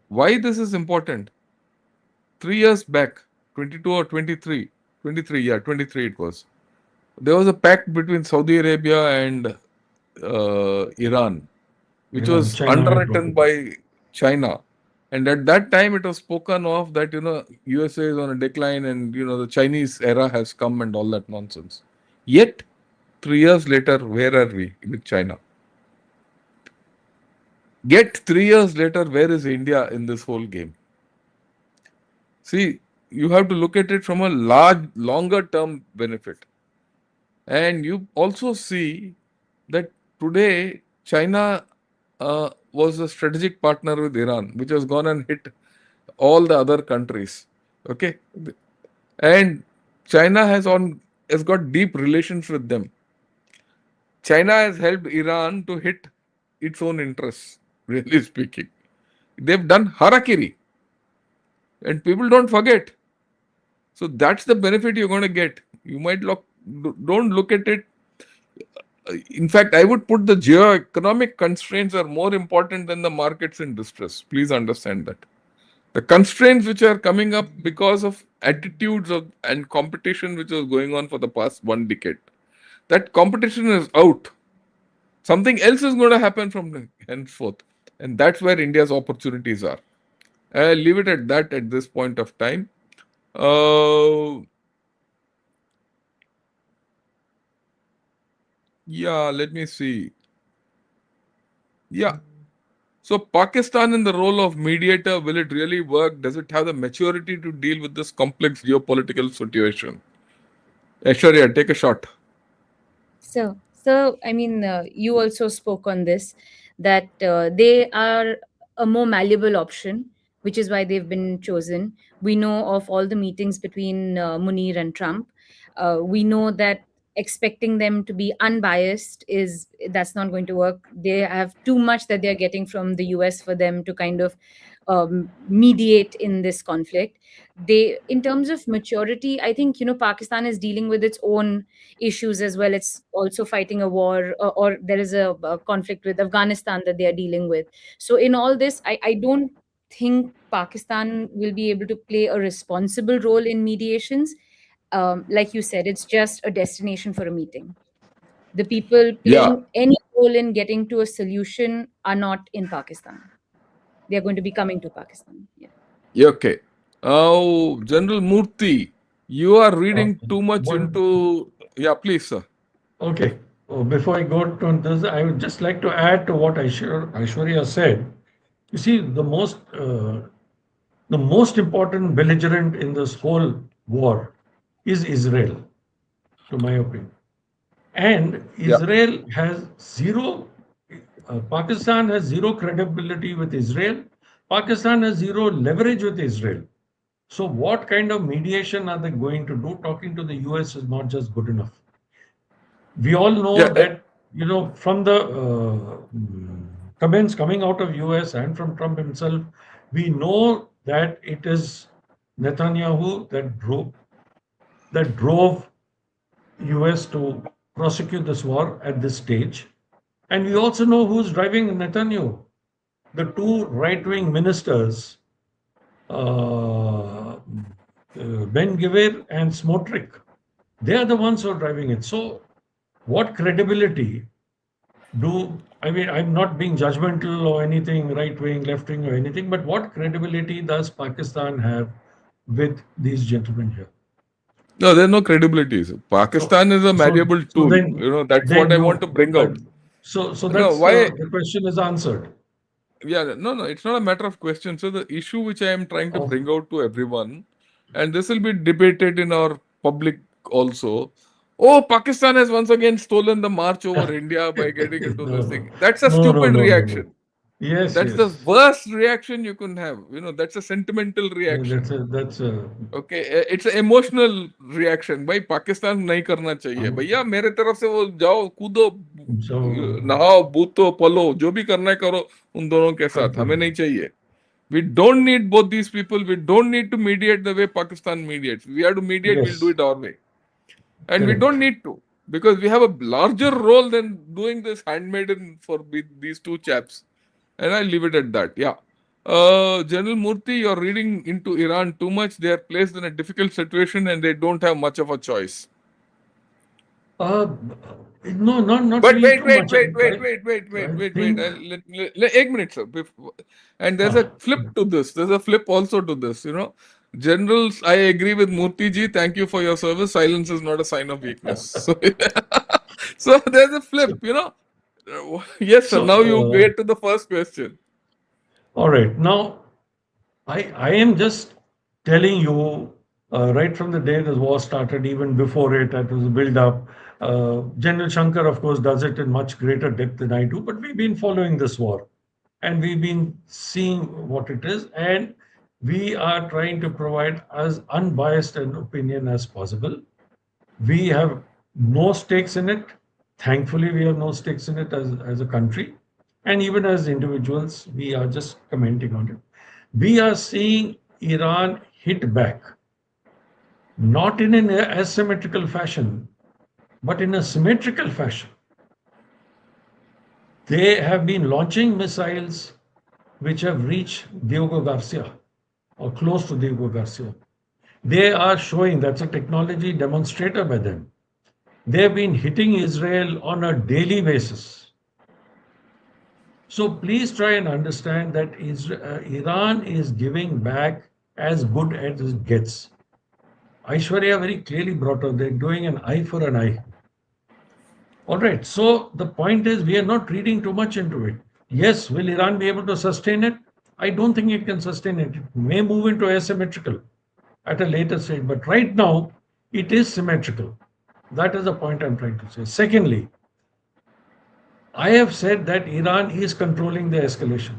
Speaker 1: Why this is important? 3 years back, 22 or 23, 23, yeah, 23 it was. There was a pact between Saudi Arabia and Iran, which
Speaker 4: Iran,
Speaker 1: was
Speaker 4: China had
Speaker 1: underwritten
Speaker 4: broken.
Speaker 1: by China. And at that time, it was spoken of that, USA is on a decline and, the Chinese era has come and all that nonsense. Yet, 3 years later, where are we with China? Yet, 3 years later, where is India in this whole game? See, you have to look at it from a longer term benefit. And you also see that today China was a strategic partner with Iran, which has gone and hit all the other countries. Okay, and China has got deep relations with them. China has helped Iran to hit its own interests. Really speaking, they've done harakiri, and people don't forget. So that's the benefit you're going to get. You might don't look at it. In fact, I would put the geo-economic constraints are more important than the markets in distress. Please understand that. The constraints which are coming up because of attitudes and competition which was going on for the past 1 decade, that competition is out. Something else is going to happen from henceforth. And that's where India's opportunities are. I'll leave it at that at this point of time. Uh, yeah, let me see. Yeah. So Pakistan in the role of mediator, will it really work? Does it have the maturity to deal with this complex geopolitical situation? Aishwarya, take a shot.
Speaker 3: So, I mean, you also spoke on this that they are a more malleable option, which is why they've been chosen. We know of all the meetings between Munir and Trump. We know that expecting them to be unbiased is that's not going to work. They have too much that they're getting from the US for them to kind of mediate in this conflict. They, in terms of maturity, I think Pakistan is dealing with its own issues as well. It's also fighting a war, or there is a conflict with Afghanistan that they are dealing with. So in all this, I don't think Pakistan will be able to play a responsible role in mediations. like you said, it's just a destination for a meeting. The people
Speaker 1: Yeah.
Speaker 3: playing any role in getting to a solution are not in Pakistan. They are going to be coming to Pakistan. Yeah.
Speaker 1: Yeah, okay. Oh, General Murthy, you are
Speaker 4: Uh,
Speaker 1: reading too much
Speaker 4: One,
Speaker 1: into. Yeah, please, sir.
Speaker 4: okay. Before I go to this, I would just like to add to what Aishwarya said. You see, the most important belligerent in this whole war is Israel, to my opinion. And
Speaker 1: Yeah.
Speaker 4: Israel has zero, Pakistan has zero credibility with Israel. Pakistan has zero leverage with Israel. So, what kind of mediation are they going to do? Talking to the US is not just good enough. We all
Speaker 1: Yeah.
Speaker 4: know that, from the comments coming out of US and from Trump himself, we know that it is Netanyahu that drove US to prosecute this war at this stage. And we also know who's driving Netanyahu. The two right-wing ministers, uh, Ben Gvir and Smotrich, they are the ones who are driving it. So, what credibility I mean, I'm not being judgmental or anything, right wing, left wing, or anything, but what credibility does Pakistan have with these gentlemen here?
Speaker 1: No, there's no credibility. So
Speaker 4: So,
Speaker 1: Pakistan is a
Speaker 4: so,
Speaker 1: malleable
Speaker 4: so
Speaker 1: tool.
Speaker 4: then,
Speaker 1: That's what
Speaker 4: then
Speaker 1: I want to
Speaker 4: you,
Speaker 1: bring
Speaker 4: but
Speaker 1: out.
Speaker 4: so
Speaker 1: No,
Speaker 4: that's
Speaker 1: why?
Speaker 4: the question is answered.
Speaker 1: Yeah, no, it's not a matter of question. So the issue which I am trying to
Speaker 4: Of
Speaker 1: bring out to everyone, and this will be debated in our public also. Oh, Pakistan has once again stolen the march over India by getting into
Speaker 4: no,
Speaker 1: this
Speaker 4: no,
Speaker 1: thing. That's a
Speaker 4: no, no,
Speaker 1: stupid
Speaker 4: no, no, no.
Speaker 1: reaction.
Speaker 4: Yes,
Speaker 1: That's the
Speaker 4: yes.
Speaker 1: worst reaction you can have. That's a sentimental
Speaker 4: Yeah,
Speaker 1: reaction.
Speaker 4: that's a
Speaker 1: okay it's emotional reaction भाई पाकिस्तान नहीं करना चाहिए
Speaker 4: um,
Speaker 1: भैया मेरे तरफ से वो जाओ कूदो
Speaker 4: so
Speaker 1: नहाओ बूतो पलो जो भी करना है करो उन दोनों के साथ हमें
Speaker 4: complete.
Speaker 1: नहीं चाहिए we don't need both these people we don't need to mediate the way Pakistan mediates we have to mediate we'll do
Speaker 4: Yes,
Speaker 1: it our way and we don't
Speaker 4: correct.
Speaker 1: need to because we have a larger role than doing this handmaiden for these two chaps and I leave it at that. Yeah. General Murthy, you're reading into Iran too much. They are placed in a difficult situation and they don't have much of a choice.
Speaker 4: Uh, no, not
Speaker 1: But
Speaker 4: really
Speaker 1: wait,
Speaker 4: too
Speaker 1: wait,
Speaker 4: much.
Speaker 1: wait,
Speaker 4: I,
Speaker 1: wait, wait, wait, wait,
Speaker 4: I
Speaker 1: wait, wait.
Speaker 4: think.
Speaker 1: Ek minute, sir. And there's a
Speaker 4: Ah,
Speaker 1: flip to this. There's a flip also to this. Generals, I agree with Murthy ji. Thank you for your service. Silence is not a sign of weakness. So there's a flip.
Speaker 4: so,
Speaker 1: Yes, sir.
Speaker 4: so
Speaker 1: Now you get to the first question.
Speaker 4: all right. Now, I am just telling you right from the day the war started, even before it, that was a build up. General Shankar, of course, does it in much greater depth than I do, but we've been following this war and we've been seeing what it is, and we are trying to provide as unbiased an opinion as possible. We have no stakes in it. Thankfully, we have no stakes in it as a country. And even as individuals, we are just commenting on it. We are seeing Iran hit back, not in an asymmetrical fashion, but in a symmetrical fashion. They have been launching missiles which have reached Diego Garcia or close to Diego Garcia. They are showing that's a technology demonstrator by them. They've been hitting Israel on a daily basis. So please try and understand that Iran is giving back as good as it gets. Aishwarya very clearly brought out they're doing an eye for an eye. All right. So the point is, we are not reading too much into it. Yes, will Iran be able to sustain it? I don't think it can sustain it. It may move into asymmetrical at a later stage, but right now it is symmetrical. That is the point I'm trying to say. Secondly, I have said that Iran is controlling the escalation.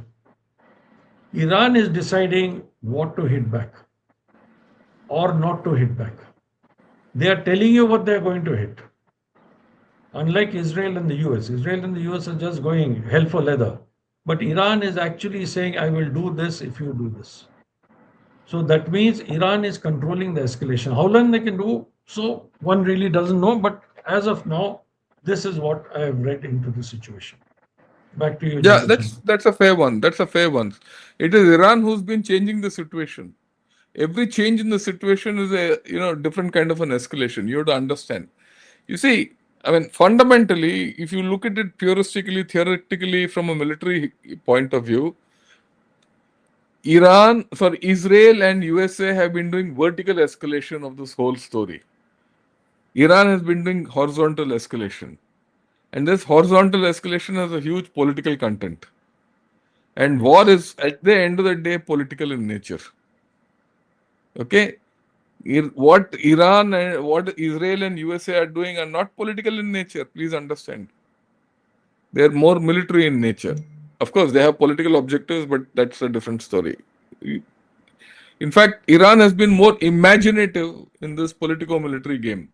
Speaker 4: Iran is deciding what to hit back or not to hit back. They are telling you what they're going to hit. Unlike Israel and the US, Israel and the US are just going hell for leather. But Iran is actually saying, I will do this if you do this. So that means Iran is controlling the escalation. How long they can do so, one really doesn't know. But as of now, this is what I have read into the situation. Back to you,
Speaker 1: Yeah,
Speaker 4: General
Speaker 1: that's
Speaker 4: Shankar.
Speaker 1: that's a fair one. That's a fair one. It is Iran who's been changing the situation. Every change in the situation is a different kind of an escalation. You have to understand. You see, I mean, fundamentally, if you look at it puristically, theoretically, from a military point of view, Israel and USA have been doing vertical escalation of this whole story. Iran has been doing horizontal escalation. And this horizontal escalation has a huge political content. And war
Speaker 4: Yes.
Speaker 1: is, at the end of the day, political in nature. Okay? What Iran and what Israel and USA are doing are not political in nature. Please understand. They are more military in nature. Of course, they have political objectives, but that's a different story. In fact, Iran has been more imaginative in this politico-military game.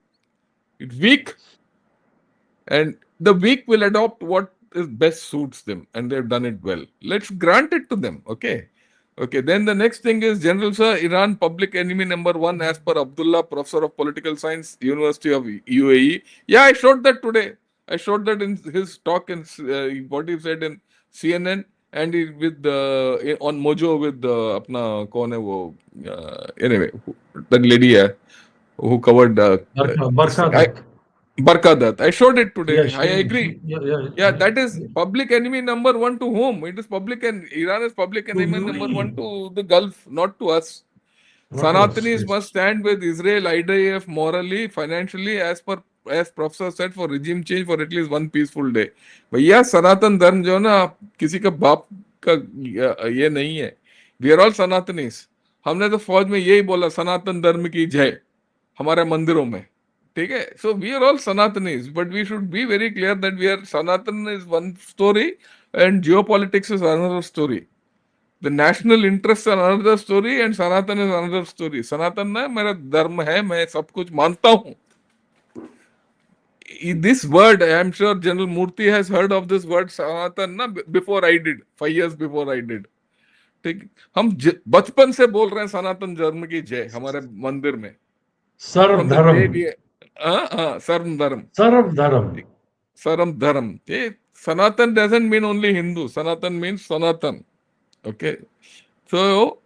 Speaker 1: It's weak, and the weak will adopt what is best suits them, and they've done it well. Let's grant it to them. Okay. Then the next thing is General Sir, Iran public enemy number one as per Abdullah, Professor of Political Science, University of UAE. Yeah, I showed that today. I showed that in his talk in what he said in CNN, and with on Mojo with apna kaun hai wo, anyway, that lady who covered this
Speaker 4: Barkha
Speaker 1: thing.
Speaker 4: Dutt.
Speaker 1: Barkadat. I showed it
Speaker 4: Yeah,
Speaker 1: today. I agree.
Speaker 4: yeah, yeah,
Speaker 1: Yeah, that is public enemy number one to whom? It is public, and Iran is public
Speaker 4: to
Speaker 1: enemy number one
Speaker 4: UAE,
Speaker 1: to the Gulf, not to us.
Speaker 4: not to us.
Speaker 1: Sanatanis
Speaker 4: Yes.
Speaker 1: must stand with Israel, IDF morally, financially, as Professor said, for regime change for at least one peaceful day. भैया सनातन धर्म जो है ना किसी का बाप का ये नहीं है. We are all Sanatanis. हमने तो फौज में यही बोला सनातन धर्म की जय हमारे मंदिरों में. ठीक है. So we are all Sanatanis, but we should be very clear that we are Sanatan is one story and geopolitics is another story. The national interests are another story and Sanatan is another story. Sanatan ना मेरा धर्म है, मैं सब कुछ मानता हूँ. This word, I am sure General Moorthy has heard of this word Sanatan ना before I did, 5 years before I did. ठीक, हम बचपन से बोल रहे हैं सनातन धर्म की जय हमारे मंदिर में.
Speaker 4: Sarv
Speaker 1: From the day
Speaker 4: Dharam.
Speaker 1: we, सर्व धर्म,
Speaker 4: Sarv Dharam.
Speaker 1: सर्व धर्म. Sanatan doesn't mean only Hindu. Sanatan means Sanatan. Okay. So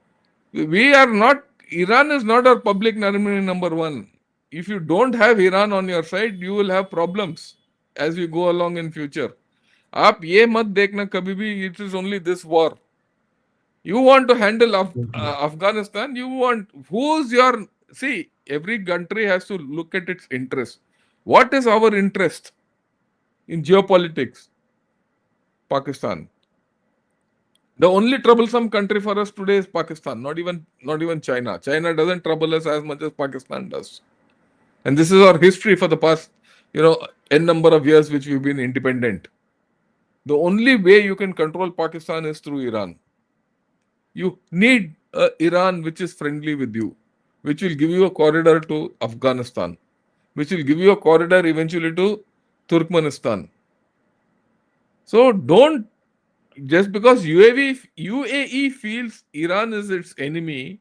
Speaker 1: we are not, Iran is not our public enemy number one. If you don't have Iran on your side, you will have problems as we go along in future. आप ये मत देखना कभी भी, it is only this war. You want to handle
Speaker 4: Okay.
Speaker 1: Afghanistan, you want, who's your, see, every country has to look at its interest. What is our interest in geopolitics? Pakistan. The only troublesome country for us today is Pakistan, not even China. China doesn't trouble us as much as Pakistan does. And this is our history for the past, n number of years which we've been independent. The only way you can control Pakistan is through Iran. You need Iran which is friendly with you, which will give you a corridor to Afghanistan, which will give you a corridor eventually to Turkmenistan. So don't, just because UAE feels Iran is its enemy,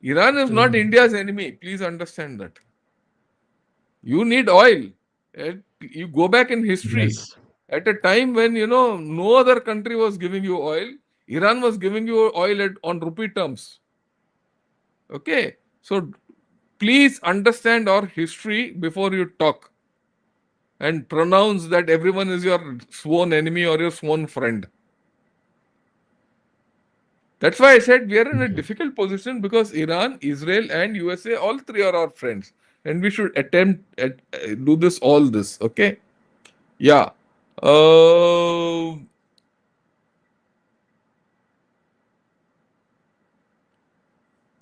Speaker 1: Iran is not India's enemy. Please understand that. You need oil. You go back in history.
Speaker 4: Yes.
Speaker 1: At a time when no other country was giving you oil, Iran was giving you oil on rupee terms. Okay, so please understand our history before you talk and pronounce that everyone is your sworn enemy or your sworn friend. That's why I said we are in a
Speaker 4: Okay.
Speaker 1: difficult position because Iran, Israel, and USA, all three are our friends, and we should attempt at do this all this. Okay, yeah. Uh,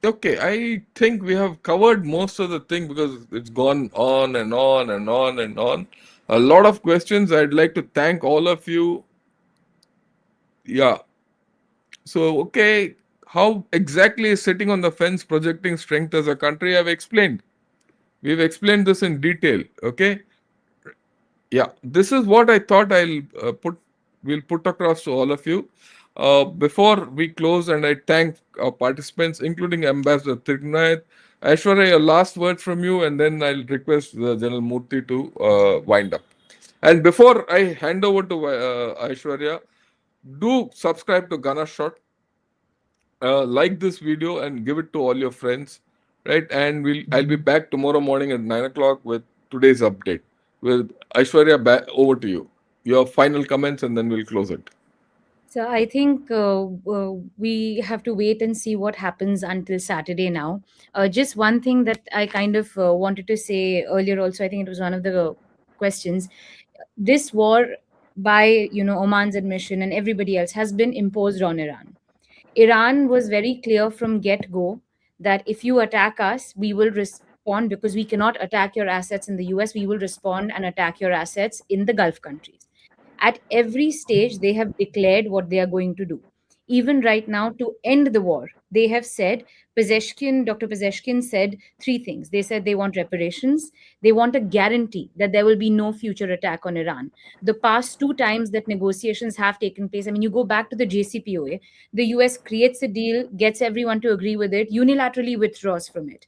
Speaker 1: okay, I think we have covered most of the thing because it's gone on and on and on and on. A lot of questions. I'd like to thank all of you. Yeah. So, okay, how exactly is sitting on the fence projecting strength as a country? I've explained. We've explained this in detail. Okay. Yeah, this is what I thought we'll put across to all of you. Before we close, and I thank our participants, including Ambassador Trigunayat. Aishwarya, a last word from you, and then I'll request the General Moorthy to wind up. And before I hand over to Aishwarya, do subscribe to Ghana Shot. like this video and give it to all your friends, right? And I'll be back tomorrow morning at 9 o'clock with today's update. With Aishwarya, back over to you. Your final comments, and then we'll close it.
Speaker 3: So I think we have to wait and see what happens until Saturday now. Just one thing that I kind of wanted to say earlier also, I think it was one of the questions. This war, by Oman's admission and everybody else, has been imposed on Iran. Iran was very clear from get go that if you attack us, we will respond, because we cannot attack your assets in the US. We will respond and attack your assets in the Gulf countries. At every stage, they have declared what they are going to do. Even right now, to end the war, they have said, Dr. Pezeshkian said three things. They said they want reparations, they want a guarantee that there will be no future attack on Iran. The past two times that negotiations have taken place, I mean, you go back to the JCPOA, the US creates a deal, gets everyone to agree with it, unilaterally withdraws from it.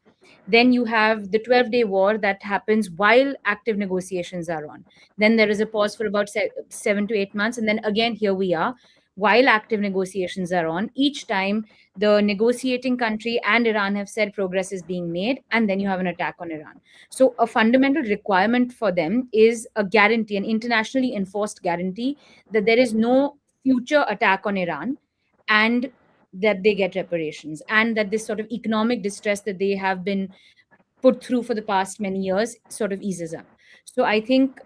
Speaker 3: Then you have the 12-day war that happens while active negotiations are on. Then there is a pause for about 7 to 8 months. And then again, here we are, while active negotiations are on. Each time, the negotiating country and Iran have said progress is being made, and then you have an attack on Iran. So, a fundamental requirement for them is a guarantee, an internationally enforced guarantee, that there is no future attack on Iran, and that they get reparations, and that this sort of economic distress that they have been put through for the past many years sort of eases up. So I think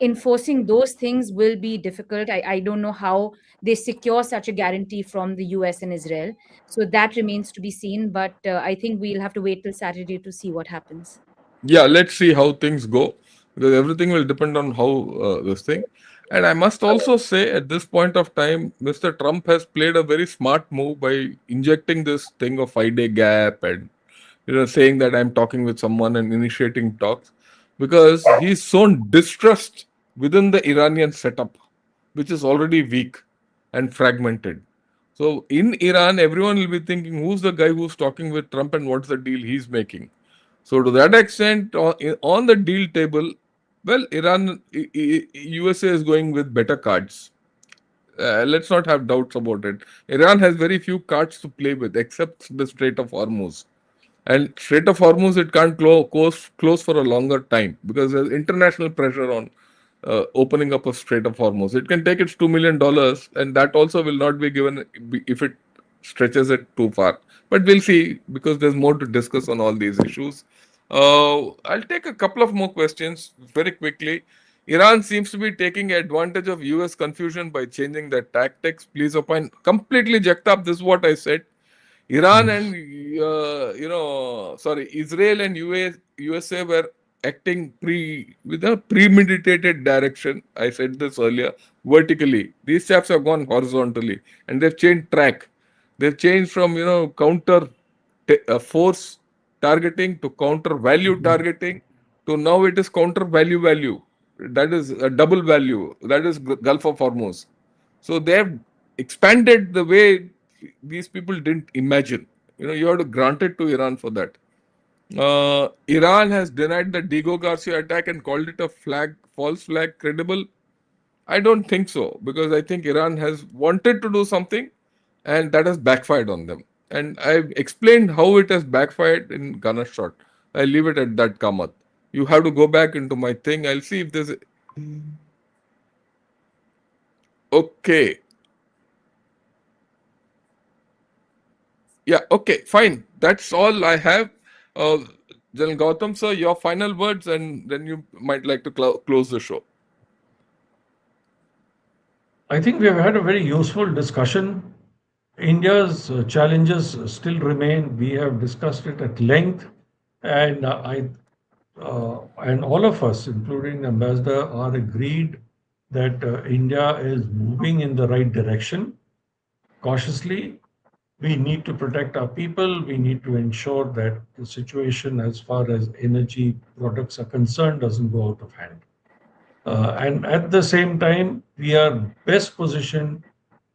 Speaker 3: enforcing those things will be difficult. I don't know how they secure such a guarantee from the US and Israel. So that remains to be seen. But I think we'll have to wait till Saturday to see what happens.
Speaker 1: Yeah, let's see how things go, because everything will depend on how this thing. And I must also say, at this point of time, Mr. Trump has played a very smart move by injecting this thing of 5 day gap, and saying that I'm talking with someone and initiating talks, because he's sown distrust within the Iranian setup, which is already weak and fragmented. So in Iran, everyone will be thinking, who's the guy who's talking with Trump and what's the deal he's making? So to that extent, on the deal table, well, USA is going with better cards. Let's not have doubts about it. Iran has very few cards to play with, except the Strait of Hormuz. And Strait of Hormuz, it can't close for a longer time, because there's international pressure on opening up a Strait of Hormuz. It can take its $2 million, and that also will not be given if it stretches it too far. But we'll see, because there's more to discuss on all these issues. I'll take a couple of more questions very quickly. Iran seems to be taking advantage of US confusion by changing their tactics. Please opine. Completely jacked up. This is what I said. Iran
Speaker 4: Yes.
Speaker 1: and Israel and USA were acting with a premeditated direction. I said this earlier. Vertically, these chaps have gone horizontally, and they've changed track. They've changed from counter force targeting to counter value targeting to now it is counter value. That is a double value. That is Gulf of Hormuz. So they have expanded the way these people didn't imagine. You have to grant it to Iran for that. Iran has denied the Diego Garcia attack and called it a false flag, credible. I don't think so, because I think Iran has wanted to do something, and that has backfired on them. And I've explained how it has backfired in Gunner shot. I leave it at that, Kamath. You have to go back into my thing. I'll see if there's. Okay. Yeah, okay, fine. That's all I have. Uh, Gen Gautam, sir, your final words, and then you might like to close the show.
Speaker 4: I think we have had a very useful discussion. India's challenges still remain. We have discussed it at length, and and all of us, including the ambassador, are agreed that India is moving in the right direction. Cautiously, we need to protect our people. We need to ensure that the situation, as far as energy products are concerned, doesn't go out of hand. And at the same time, we are best positioned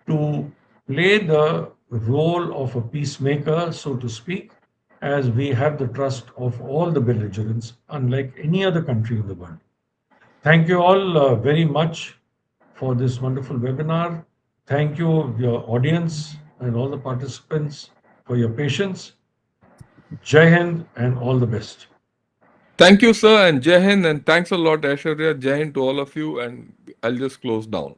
Speaker 4: to play the role of a peacemaker, so to speak, as we have the trust of all the belligerents, unlike any other country in the world. Thank you all very much for this wonderful webinar. Thank you, your audience. and all the participants for your patience. Jai Hind and all the best.
Speaker 1: Thank you, sir, and Jai Hind, and thanks a lot, Aishwarya. Jai Hind to all of you, and I'll just close down.